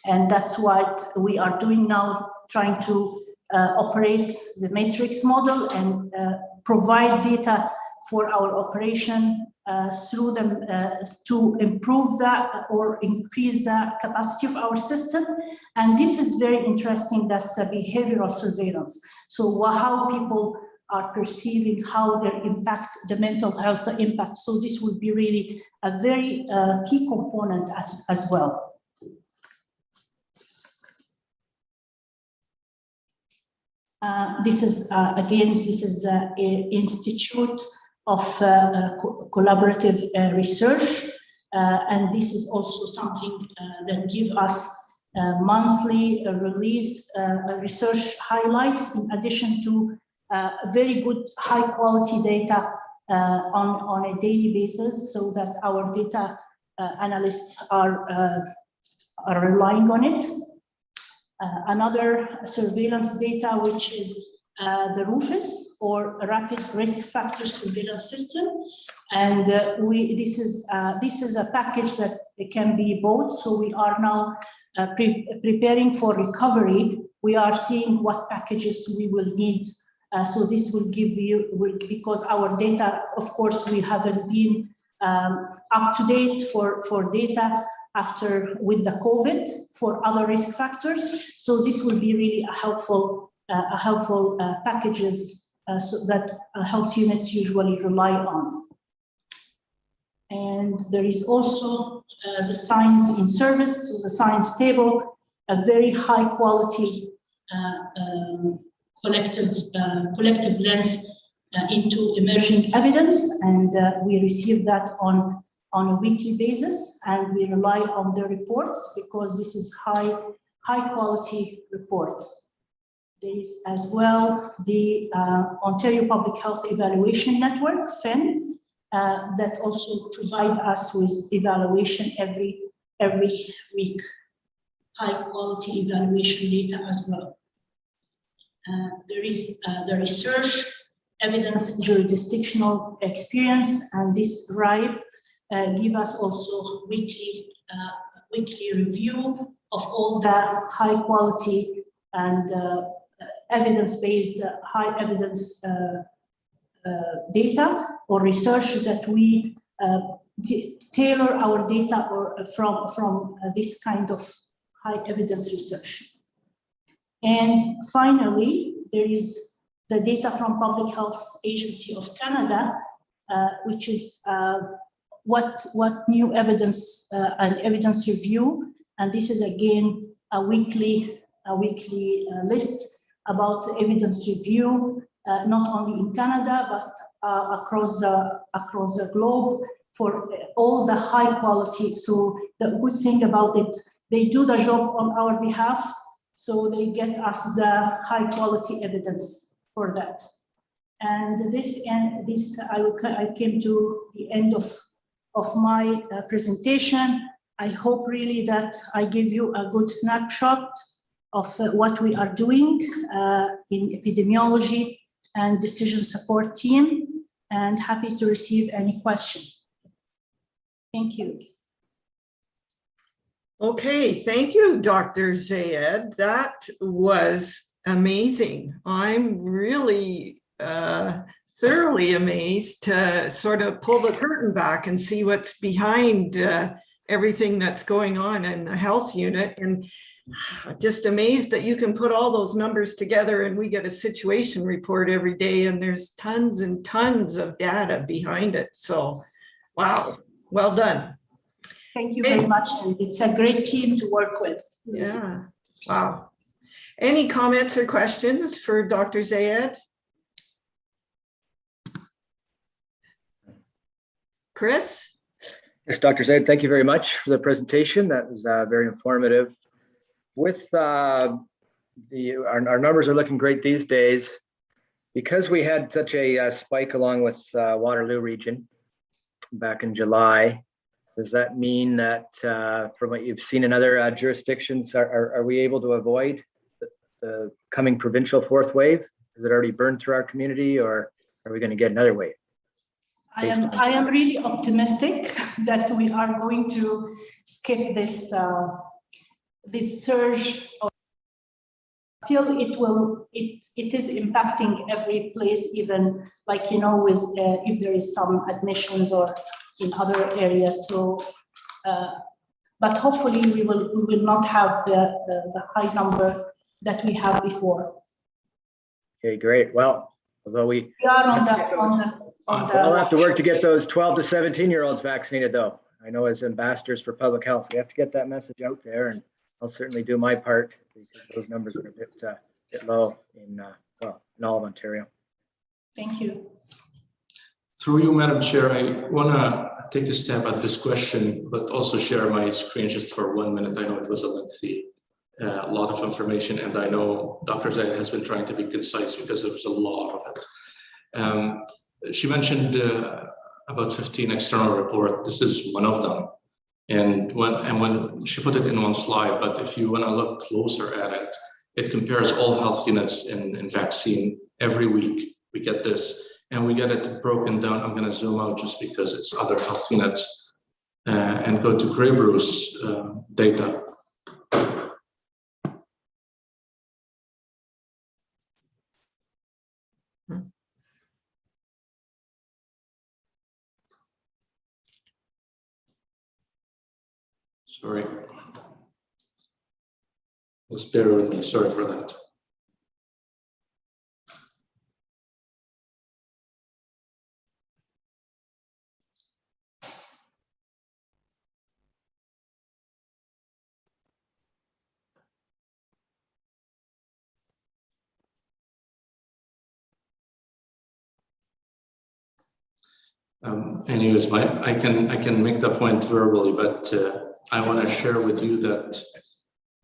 and that's what we are doing now, trying to operate the matrix model and provide data for our operation through them to improve that or increase the capacity of our system. And this is very interesting, that's the behavioral surveillance. So how people are perceiving, how their impact, the mental health impact. So this would be really a very key component as well. This is, again, this is an institute of collaborative research. And this is also something that gives us monthly release research highlights, in addition to very good high quality data on a daily basis, so that our data analysts are relying on it. Another surveillance data, which is the RUFIS, or Rapid Risk Factor Surveillance System, and this is a package that can be bought. So we are now preparing for recovery. We are seeing what packages we will need. So this will give you, because our data, of course, we haven't been up to date for data after with the COVID for other risk factors. So this will be really a helpful packages so that health units usually rely on. And there is also the science in service, so the science table, a very high quality collective lens into emerging evidence, and we receive that on a weekly basis, and we rely on the reports because this is high quality report. There is as well the Ontario Public Health Evaluation Network, FEN, that also provide us with evaluation every week, high quality evaluation data as well. There is the research, evidence, jurisdictional experience, and this RIPE give us also weekly review of all the high quality and evidence-based, high evidence data or research that we tailor our data or from this kind of high evidence research. And finally, there is the data from Public Health Agency of Canada, which is what new evidence and evidence review. And this is again a weekly list about evidence review, not only in Canada, but across the globe for all the high quality. So the good thing about it, they do the job on our behalf, so they get us the high quality evidence for that. And I came to the end of my presentation. I hope really that I give you a good snapshot of what we are doing in epidemiology and decision support team, and happy to receive any question. Thank you. Okay, thank you, Dr. Zayed. That was amazing. I'm really thoroughly amazed to sort of pull the curtain back and see what's behind everything that's going on in the health unit, and just amazed that you can put all those numbers together and we get a situation report every day and there's tons and tons of data behind it. So, wow, well done. Thank you very much, and it's a great team to work with. Yeah, wow. Any comments or questions for Dr. Zayed? Chris? Yes, Dr. Zayed, thank you very much for the presentation. That was very informative. With our numbers are looking great these days. Because we had such a spike along with Waterloo region back in July, does that mean that from what you've seen in other jurisdictions, are we able to avoid the coming provincial fourth wave? Has it already burned through our community, or are we going to get another wave? I am really optimistic that we are going to skip this this surge. Still, it is impacting every place, even like, you know, with if there is some admissions or in other areas. So, but hopefully we will not have the high number that we had before. Okay, great. Well, although we are on the we'll have to work to get those 12 to 17-year-olds vaccinated, though. I know as ambassadors for public health, we have to get that message out there, and I'll certainly do my part because those numbers are a bit low in all of Ontario. Thank you. Through you, Madam Chair, I want to take a stab at this question, but also share my screen just for 1 minute. I know it was a lengthy, lot of information, and I know Dr. Zayed has been trying to be concise because there was a lot of it. She mentioned about 15 external reports. This is one of them. And when she put it in one slide, but if you want to look closer at it, it compares all health units in vaccine every week. We get this, and we get it broken down. I'm going to zoom out just because it's other health units and go to Grey Bruce data. Sorry. Just bear with me. Sorry for that. Anyways, I can make the point verbally, but I want to share with you that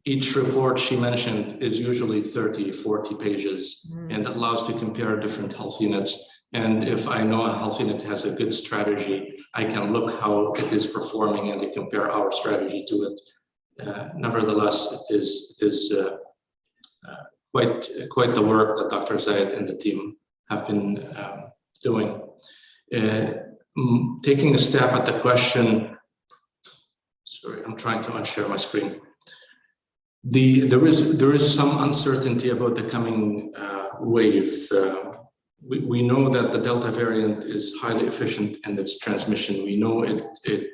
each report she mentioned is usually 30, 40 pages, and allows to compare different health units. And if I know a health unit has a good strategy, I can look how it is performing and compare our strategy to it. Nevertheless, it is quite the work that Dr. Zayed and the team have been doing. Taking a step at the question, sorry, I'm trying to unshare my screen. There is some uncertainty about the coming wave. We know that the Delta variant is highly efficient in its transmission. We know it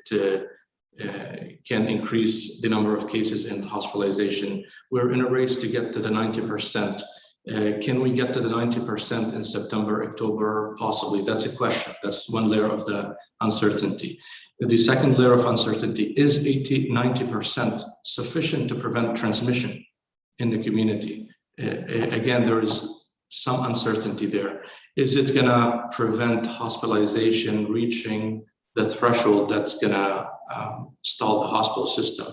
can increase the number of cases and hospitalization. We're in a race to get to the 90%. Can we get to the 90% in September, October? Possibly. That's a question. That's one layer of the uncertainty. The second layer of uncertainty is 80-90% sufficient to prevent transmission in the community. Again, there is some uncertainty there. Is it going to prevent hospitalization reaching the threshold that's going to stall the hospital system?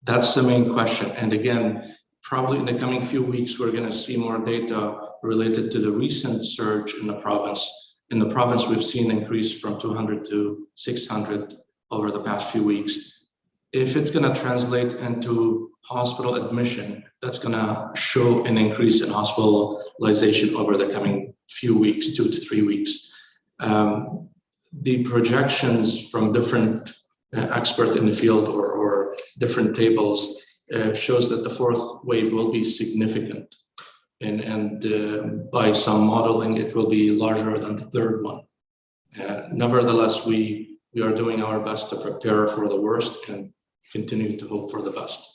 That's the main question. And again, probably in the coming few weeks, we're going to see more data related to the recent surge in the province. In the province, we've seen an increase from 200 to 600 over the past few weeks. If it's going to translate into hospital admission, that's going to show an increase in hospitalization over the coming few weeks, 2 to 3 weeks. The projections from different experts in the field or different tables shows that the fourth wave will be significant. And by some modeling, it will be larger than the third one. Nevertheless, we are doing our best to prepare for the worst and continue to hope for the best.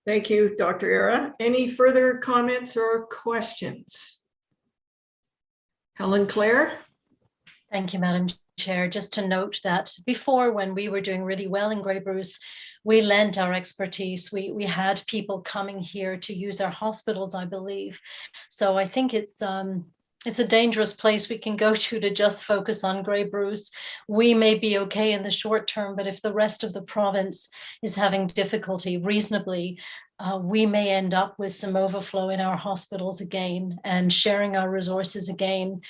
Thank you, Dr. Era. Any further comments or questions? Helen Claire? Thank you, Madam Chair. Just to note that before, when we were doing really well in Grey Bruce, we lent our expertise. We had people coming here to use our hospitals, I believe. So I think it's a dangerous place we can go to just focus on Grey Bruce. We may be okay in the short term, but if the rest of the province is having difficulty reasonably, we may end up with some overflow in our hospitals again and sharing our resources again.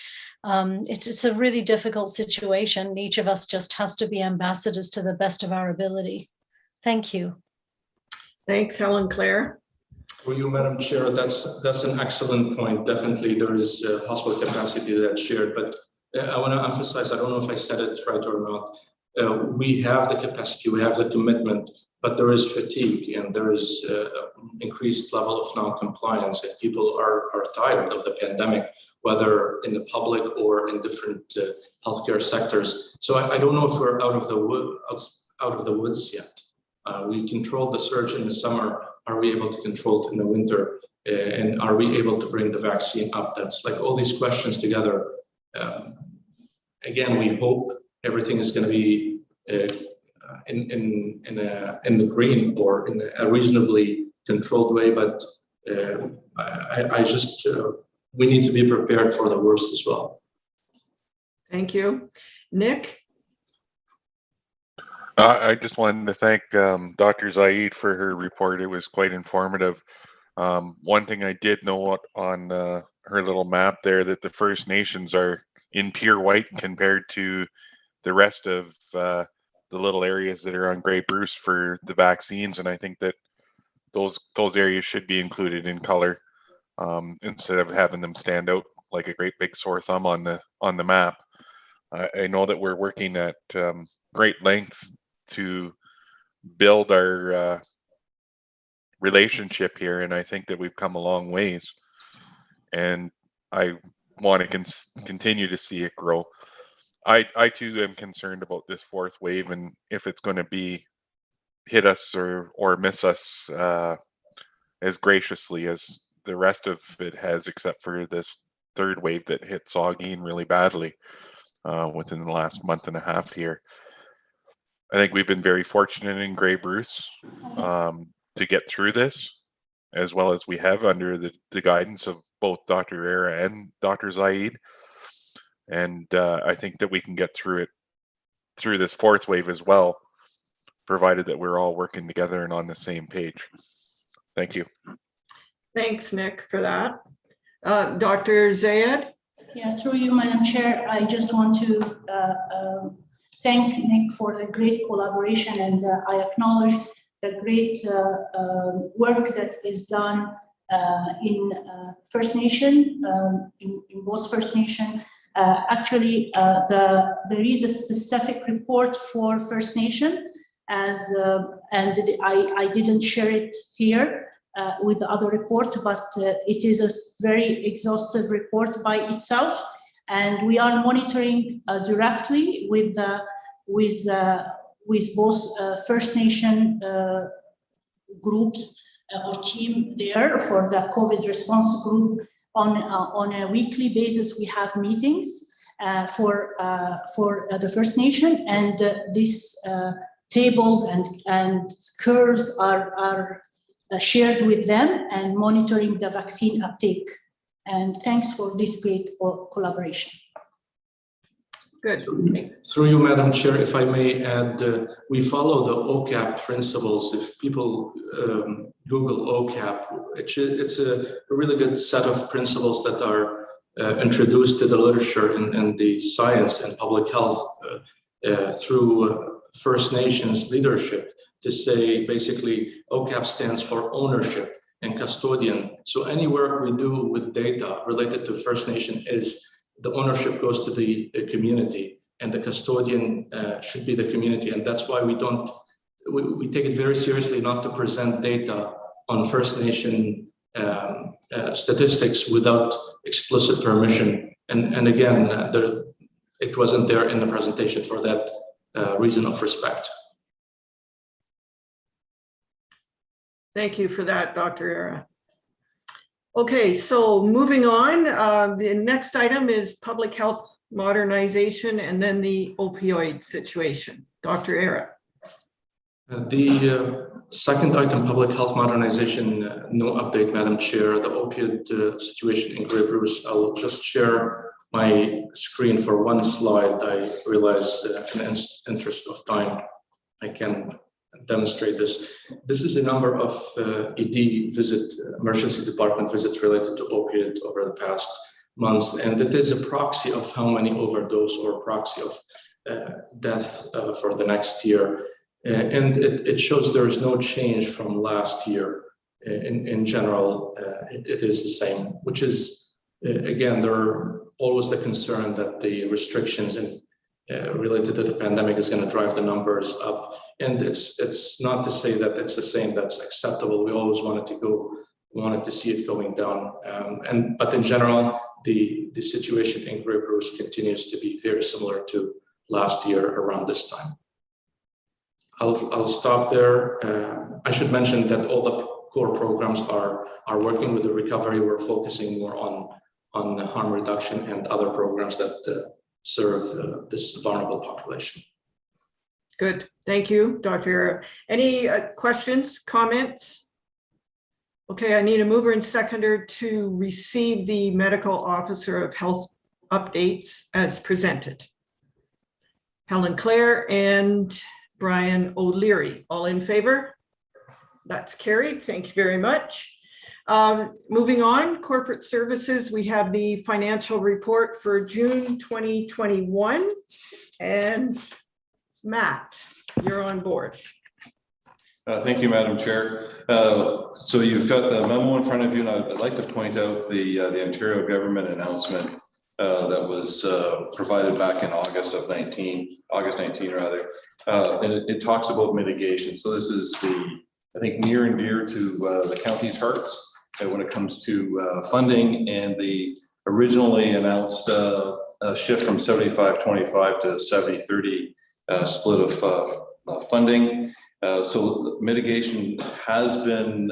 It's a really difficult situation. Each of us just has to be ambassadors to the best of our ability. Thank you. Thanks, Helen Claire. For you, Madam Chair, that's an excellent point. Definitely, there is hospital capacity that's shared, but I want to emphasize, I don't know if I said it right or not. We have the capacity, we have the commitment, but there is fatigue and there is increased level of non-compliance, and people are tired of the pandemic, whether in the public or in different healthcare sectors. So I don't know if we're out of the woods yet. We controlled the surge in the summer. Are we able to control it in the winter? And are we able to bring the vaccine up? That's like all these questions together. Again, we hope everything is going to be in the green or in a reasonably controlled way, but we need to be prepared for the worst as well. Thank you. Nick? I just wanted to thank Dr. Zaid for her report. It was quite informative. One thing I did note on her little map there, that the First Nations are in pure white compared to the rest of the little areas that are on Grey Bruce for the vaccines, and I think that those areas should be included in color instead of having them stand out like a great big sore thumb on the map. I know that we're working at great length to build our relationship here, and I think that we've come a long ways, and I want to continue to see it grow. I too am concerned about this fourth wave and if it's going to be hit us or miss us as graciously as the rest of it has, except for this third wave that hit Saugeen really badly within the last month and a half here. I think we've been very fortunate in Grey Bruce to get through this, as well as we have under the guidance of both Dr. Era and Dr. Zaid. And I think that we can get through this fourth wave as well, provided that we're all working together and on the same page. Thank you. Thanks, Nick, for that. Dr. Zaid? Yeah, through you, Madam Chair, I just want to thank Nick for the great collaboration, and I acknowledge the great work that is done in First Nation, in both First Nation. Actually, there is a specific report for First Nation, and I didn't share it here with the other report, but it is a very exhaustive report by itself, and we are monitoring directly with both First Nation groups or team there for the COVID response group. On a weekly basis, we have meetings for the First Nation, and these tables and curves are shared with them and monitoring the vaccine uptake. And thanks for this great collaboration. Good. Through you, Madam Chair, if I may add, we follow the OCAP principles. If people Google OCAP, it's a really good set of principles that are introduced to the literature and the science and public health through First Nations leadership to say basically OCAP stands for ownership and custodian. So any work we do with data related to First Nation is the ownership goes to the community and the custodian should be the community. And that's why we take it very seriously not to present data on First Nation statistics without explicit permission. And again, it wasn't there in the presentation for that reason of respect. Thank you for that, Dr. Era. Okay, so moving on, the next item is public health modernization and then the opioid situation. Dr. Era. The second item, public health modernization, no update, Madam Chair. The opioid situation in Grey Bruce, I'll just share my screen for one slide. I realize in the interest of time, I can demonstrate this. This is a number of ED emergency department visits related to opioid over the past months, and it is a proxy of how many overdose or proxy of death for the next year. And it shows there is no change from last year. In general, it is the same, which is, again, there are always the concern that the restrictions and related to the pandemic is going to drive the numbers up. And it's not to say that it's the same that's acceptable. We always wanted to see it going down. But in general, the situation in Grey Bruce continues to be very similar to last year around this time. I'll stop there. I should mention that all the core programs are working with the recovery. We're focusing more on harm reduction and other programs that serve this vulnerable population. Good, thank you, Dr. Era. Any questions, comments? Okay, I need a mover and seconder to receive the medical officer of health updates as presented. Helen Clare and Brian O'Leary, all in favor? That's carried, thank you very much. Moving on, corporate services, we have the financial report for June 2021. And Matt, you're on board. Thank you, Madam Chair. So you've got the memo in front of you, and I'd like to point out the Ontario government announcement that was provided back in August 19 rather, and it talks about mitigation. So this is I think near and dear to the county's hearts when it comes to funding, and the originally announced shift from 75-25 to 70-30 split of funding. So mitigation has been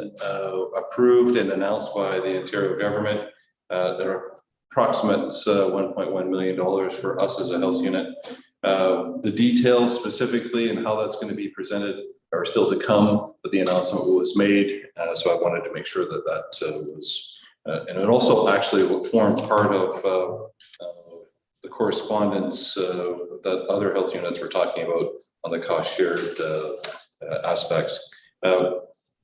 approved and announced by the Ontario government. There approximates $1.1 million for us as a health unit. The details specifically and how that's going to be presented are still to come, but the announcement was made. So I wanted to make sure that was, and it also actually will form part of the correspondence that other health units were talking about on the cost shared aspects.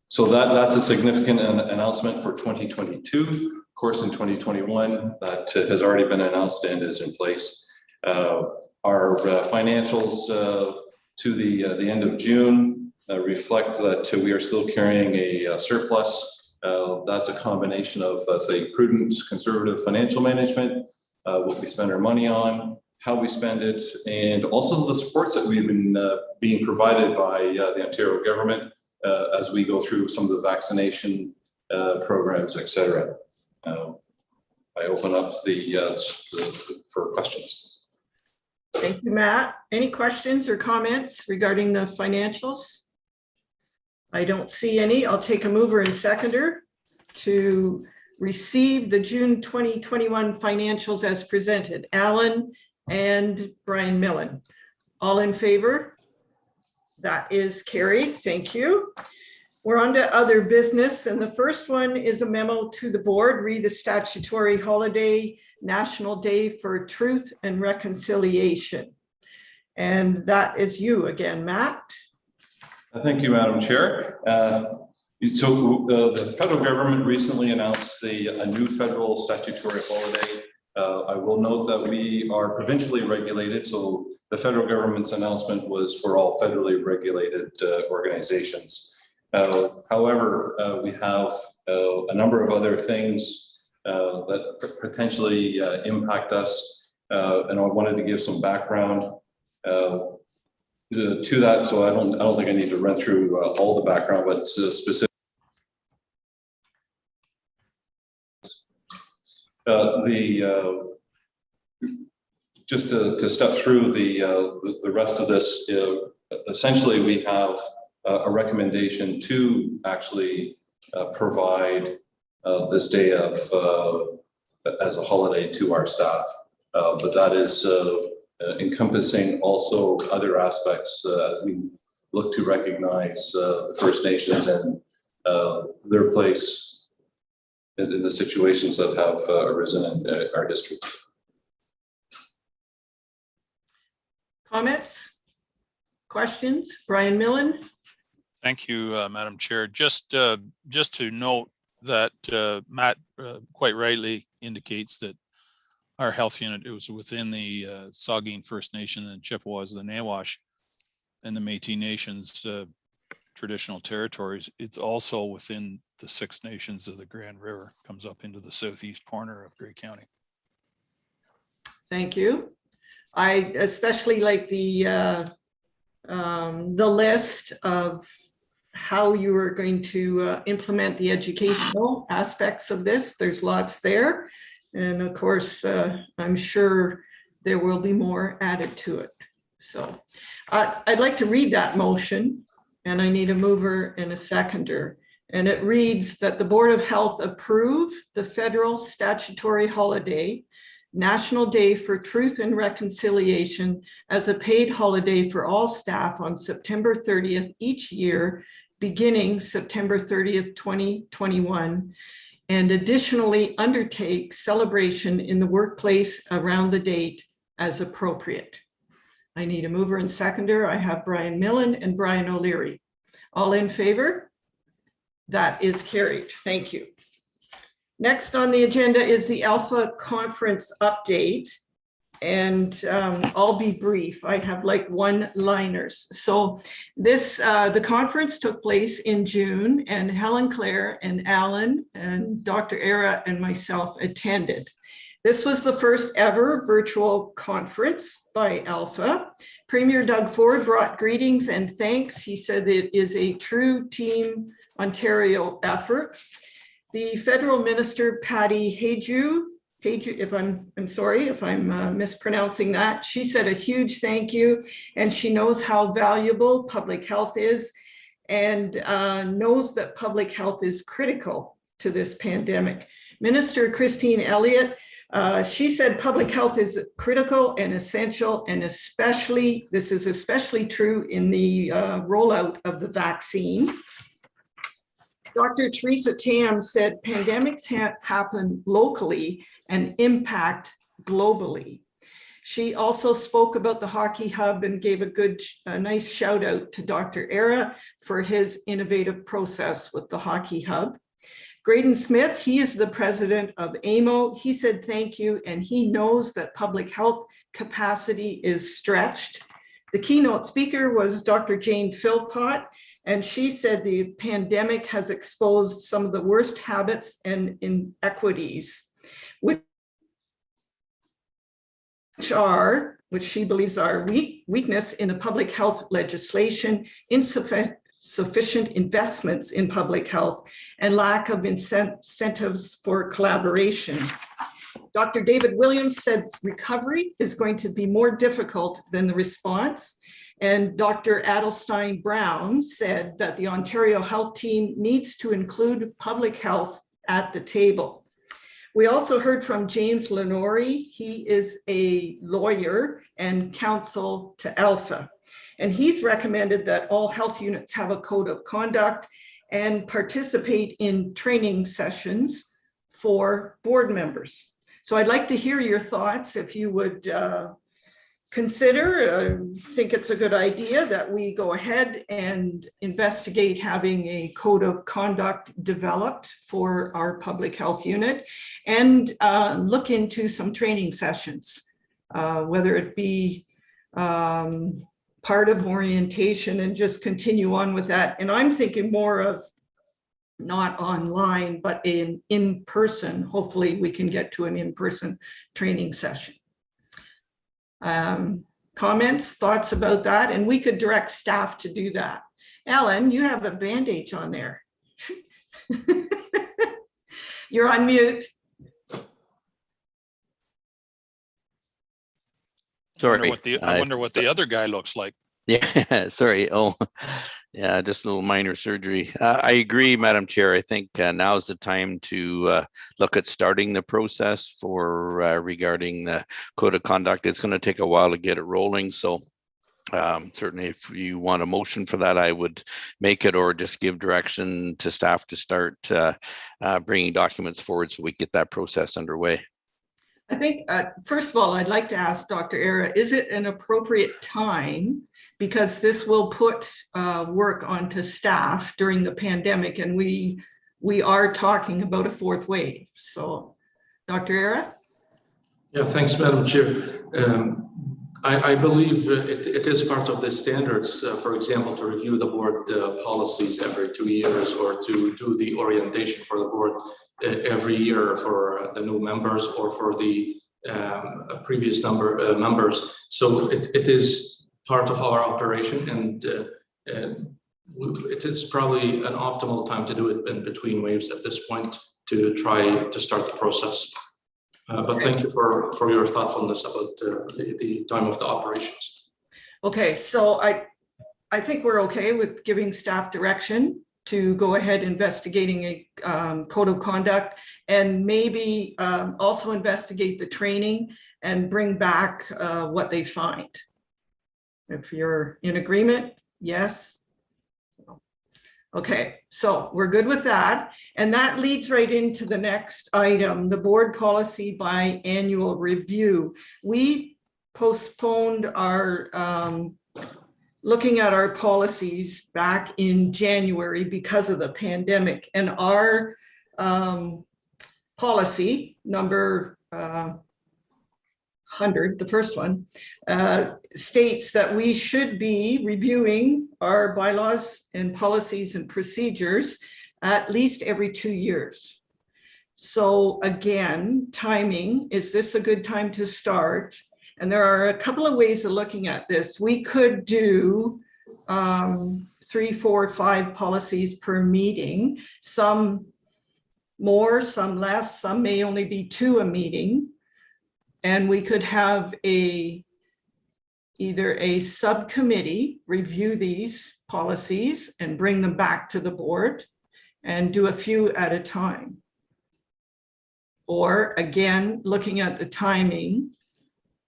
So that's a significant announcement for 2022. Of course, in 2021, that has already been announced and is in place. Our financials to the end of June reflect that we are still carrying a surplus. That's a combination of, say, prudent, conservative financial management, what we spend our money on, how we spend it, and also the supports that we've been being provided by the Ontario government as we go through some of the vaccination programs, et cetera. I open up for questions. Thank you, Matt. Any questions or comments regarding the financials? I don't see any. I'll take a mover and seconder to receive the June 2021 financials as presented. Alan and Brian Millen, all in favor? That is carried, thank you. We're on to other business, and the first one is a memo to the board, read the statutory holiday, National Day for Truth and Reconciliation. And that is you again, Matt. Thank you, Madam Chair. The federal government recently announced a new federal statutory holiday. I will note that we are provincially regulated, so the federal government's announcement was for all federally regulated organizations. However, we have a number of other things that potentially impact us, and I wanted to give some background to that. So I don't think I need to run through all the background, but specific. Just to step through the rest of this, essentially we have a recommendation to actually provide this day as a holiday to our staff, but that is encompassing also other aspects as we look to recognize the First Nations and their place in the situations that have arisen in our district. Comments? Questions? Brian Millen? Thank you, Madam Chair. Just to note that Matt quite rightly indicates that our health unit, it was within the Saugeen First Nation and Chippewas, the Nawash, and the Métis Nations traditional territories. It's also within the Six Nations of the Grand River, comes up into the southeast corner of Grey County. Thank you. I especially like the list of how you are going to implement the educational aspects of this. There's lots there. And of course, I'm sure there will be more added to it. So I'd like to read that motion, and I need a mover and a seconder. And it reads that the Board of Health approve the federal statutory holiday, National Day for Truth and Reconciliation, as a paid holiday for all staff on September 30th each year, beginning September 30th, 2021, and additionally undertake celebration in the workplace around the date as appropriate. I need a mover and seconder. I have Brian Millen and Brian O'Leary. All in favor? That is carried. Thank you. Next on the agenda is the Alpha Conference update. And I'll be brief. I have like one-liners. So this, the conference took place in June, and Helen Clare and Alan and Dr. Era and myself attended. This was the first ever virtual conference by Alpha. Premier Doug Ford brought greetings and thanks. He said it is a true Team Ontario effort. The federal minister, Patty Hayju, if I'm sorry if I'm mispronouncing that. She said a huge thank you, and she knows how valuable public health is, and knows that public health is critical to this pandemic. Minister Christine Elliott, she said public health is critical and essential, and especially, this is especially true in the rollout of the vaccine. Dr. Teresa Tam said pandemics happen locally and impact globally. She also spoke about the Hockey Hub and gave a nice shout out to Dr. Era for his innovative process with the Hockey Hub. Graydon Smith, he is the president of AMO. He said thank you, and he knows that public health capacity is stretched. The keynote speaker was Dr. Jane Philpott, and she said the pandemic has exposed some of the worst habits and inequities, which she believes are weakness in the public health legislation, insufficient investments in public health, and lack of incentives for collaboration. Dr. David Williams said recovery is going to be more difficult than the response. And Dr. Adelstein Brown said that the Ontario Health Team needs to include public health at the table. We also heard from James Lenore. He is a lawyer and counsel to Alpha. And he's recommended that all health units have a code of conduct, and participate in training sessions for board members. So I'd like to hear your thoughts if you would think it's a good idea that we go ahead and investigate having a code of conduct developed for our public health unit and look into some training sessions, whether it be part of orientation and just continue on with that. And I'm thinking more of not online, but in person. Hopefully we can get to an in-person training session. Comments, thoughts about that? And we could direct staff to do that. Ellen, you have a bandage on there. You're on mute. Sorry. I wonder what the other guy looks like. Yeah, sorry. Oh, yeah, just a little minor surgery. I agree, Madam Chair. I think now is the time to look at starting the process for regarding the code of conduct. It's going to take a while to get it rolling. So certainly if you want a motion for that, I would make it, or just give direction to staff to start bringing documents forward so we get that process underway. I think, first of all, I'd like to ask Dr. Era, is it an appropriate time? Because this will put work onto staff during the pandemic, and we are talking about a fourth wave. So, Dr. Era? Yeah, thanks, Madam Chair. I believe it is part of the standards, for example, to review the board policies every 2 years, or to do the orientation for the board every year for the new members or for the previous members. So it is part of our operation, and it is probably an optimal time to do it in between waves at this point to try to start the process. But thank you for your thoughtfulness about the time of the operations. Okay, so I think we're okay with giving staff direction to go ahead investigating a code of conduct, and maybe also investigate the training and bring back what they find. If you're in agreement, yes. Okay, so we're good with that. And that leads right into the next item, the board policy biannual review. We postponed our looking at our policies back in January because of the pandemic, and our policy number 100, the first one, states that we should be reviewing our bylaws and policies and procedures at least every 2 years. So again, timing, is this a good time to start? And there are a couple of ways of looking at this. We could do 3, 4, 5 policies per meeting, some more, some less, some may only be 2 a meeting. And we could have either a subcommittee review these policies and bring them back to the board and do a few at a time. Or again, looking at the timing,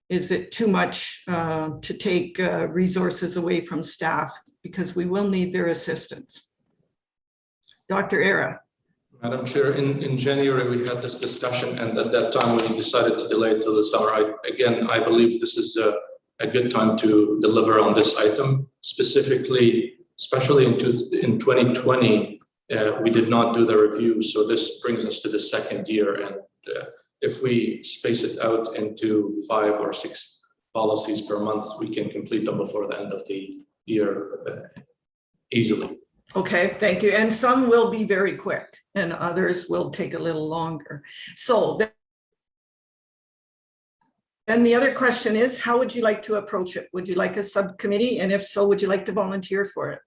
is it too much to take resources away from staff, because we will need their assistance? Dr. Era. Madam Chair, in January, we had this discussion, and at that time we decided to delay it till the summer. I believe this is a good time to deliver on this item. Specifically, especially in 2020, we did not do the review. So this brings us to the second year. And if we space it out into 5 or 6 policies per month, we can complete them before the end of the year easily. Okay, thank you. And some will be very quick and others will take a little longer. So then the other question is, how would you like to approach it? Would you like a subcommittee? And if so, would you like to volunteer for it?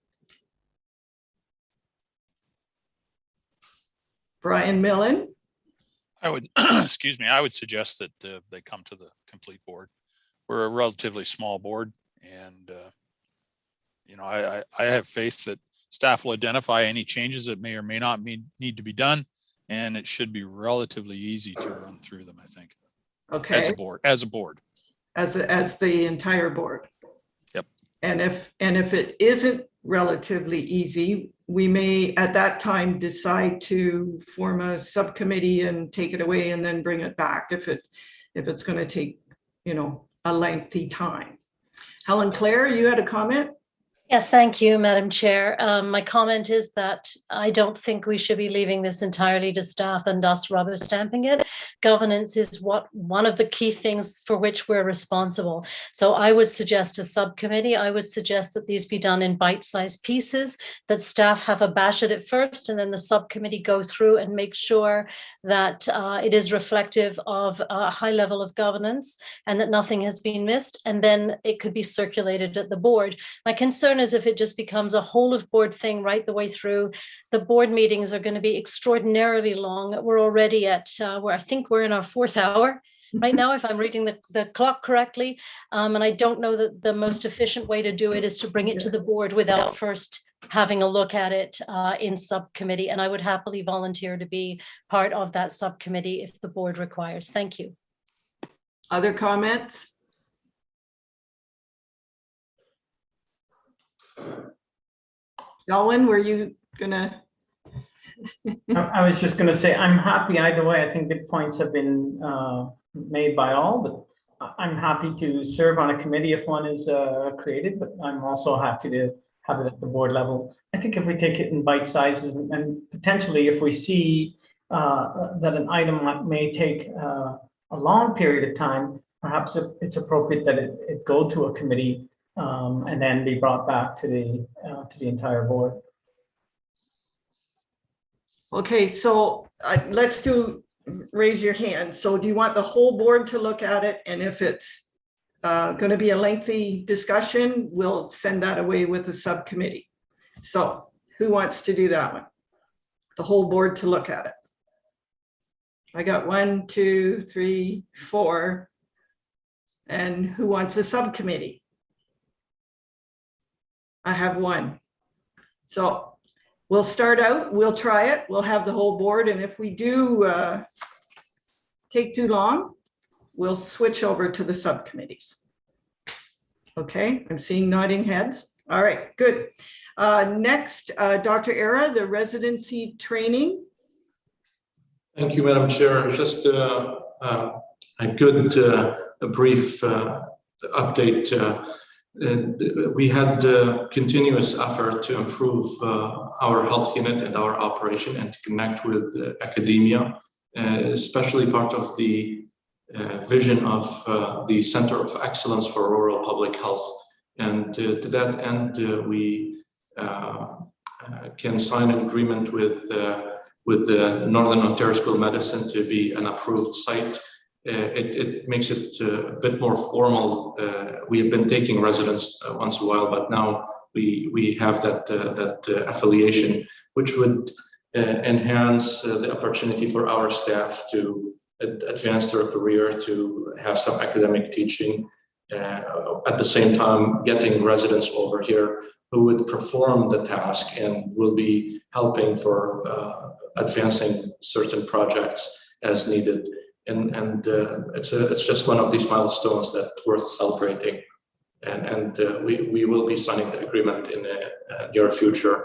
Brian Millen? I would, excuse me, I would suggest that they come to the complete board. We're a relatively small board, and you know, I have faith that staff will identify any changes that may or may not need to be done, and it should be relatively easy to run through them, I think. Okay. As a board. As the entire board. Yep. And if it isn't relatively easy. We may at that time decide to form a subcommittee and take it away and then bring it back if it's going to take, a lengthy time. Helen Claire, you had a comment? Yes, thank you, Madam Chair. My comment is that I don't think we should be leaving this entirely to staff and us rubber stamping it. Governance is one of the key things for which we're responsible. So I would suggest a subcommittee. I would suggest that these be done in bite-sized pieces, that staff have a bash at it first, and then the subcommittee go through and make sure that it is reflective of a high level of governance and that nothing has been missed. And then it could be circulated at the board. My concern is if it just becomes a whole of board thing right the way through, the board meetings are going to be extraordinarily long. We're already at where I think we're in our 4th hour right now, if I'm reading the clock correctly. And I don't know that the most efficient way to do it is to bring it to the board without first having a look at it in subcommittee. And I would happily volunteer to be part of that subcommittee if the board requires. Thank you. Other comments? Selwyn, were you gonna? I was just gonna say, I'm happy either way. I think good points have been made by all, but I'm happy to serve on a committee if one is created, but I'm also happy to have it at the board level. I think if we take it in bite sizes and potentially if we see that an item may take a long period of time, perhaps it's appropriate that it go to a committee and then be brought back to the entire board. Okay, so let's raise your hand. So do you want the whole board to look at it? And if it's going to be a lengthy discussion, we'll send that away with a subcommittee. So who wants to do that one? The whole board to look at it. I got 1, 2, 3, 4. And who wants a subcommittee? I have 1. So we'll start out, we'll try it, we'll have the whole board, and if we do take too long, we'll switch over to the subcommittees. Okay, I'm seeing nodding heads. All right, good. Next, Dr. Era, the residency training. Thank you, Madam Chair. Just a good brief update. We had continuous effort to improve our health unit and our operation and to connect with academia, especially part of the vision of the Center of Excellence for Rural Public Health. And to that end, we can sign an agreement with the Northern Ontario School of Medicine to be an approved site. It makes it a bit more formal. We have been taking residents once in a while, but now we have that affiliation, which would enhance the opportunity for our staff to advance their career, to have some academic teaching, at the same time getting residents over here who would perform the task and will be helping for advancing certain projects as needed. And it's just one of these milestones that's worth celebrating. And we will be signing the agreement in the near future.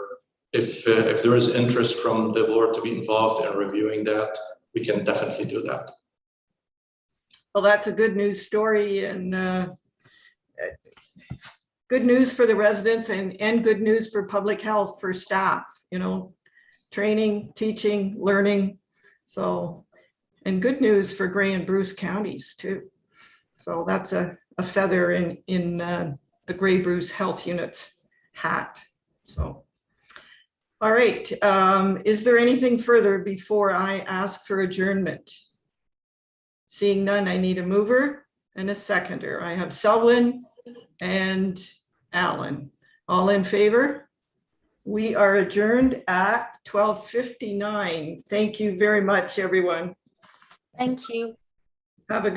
If there is interest from the board to be involved in reviewing that, we can definitely do that. Well, that's a good news story, and good news for the residents and good news for public health, for staff, training, teaching, learning. So, and good news for Grey and Bruce counties too. So that's a feather in the Grey Bruce Health Unit's hat. So, all right. Is there anything further before I ask for adjournment? Seeing none, I need a mover and a seconder. I have Selwyn and Alan. All in favor? We are adjourned at 12:59. Thank you very much, everyone. Thank you. Have a good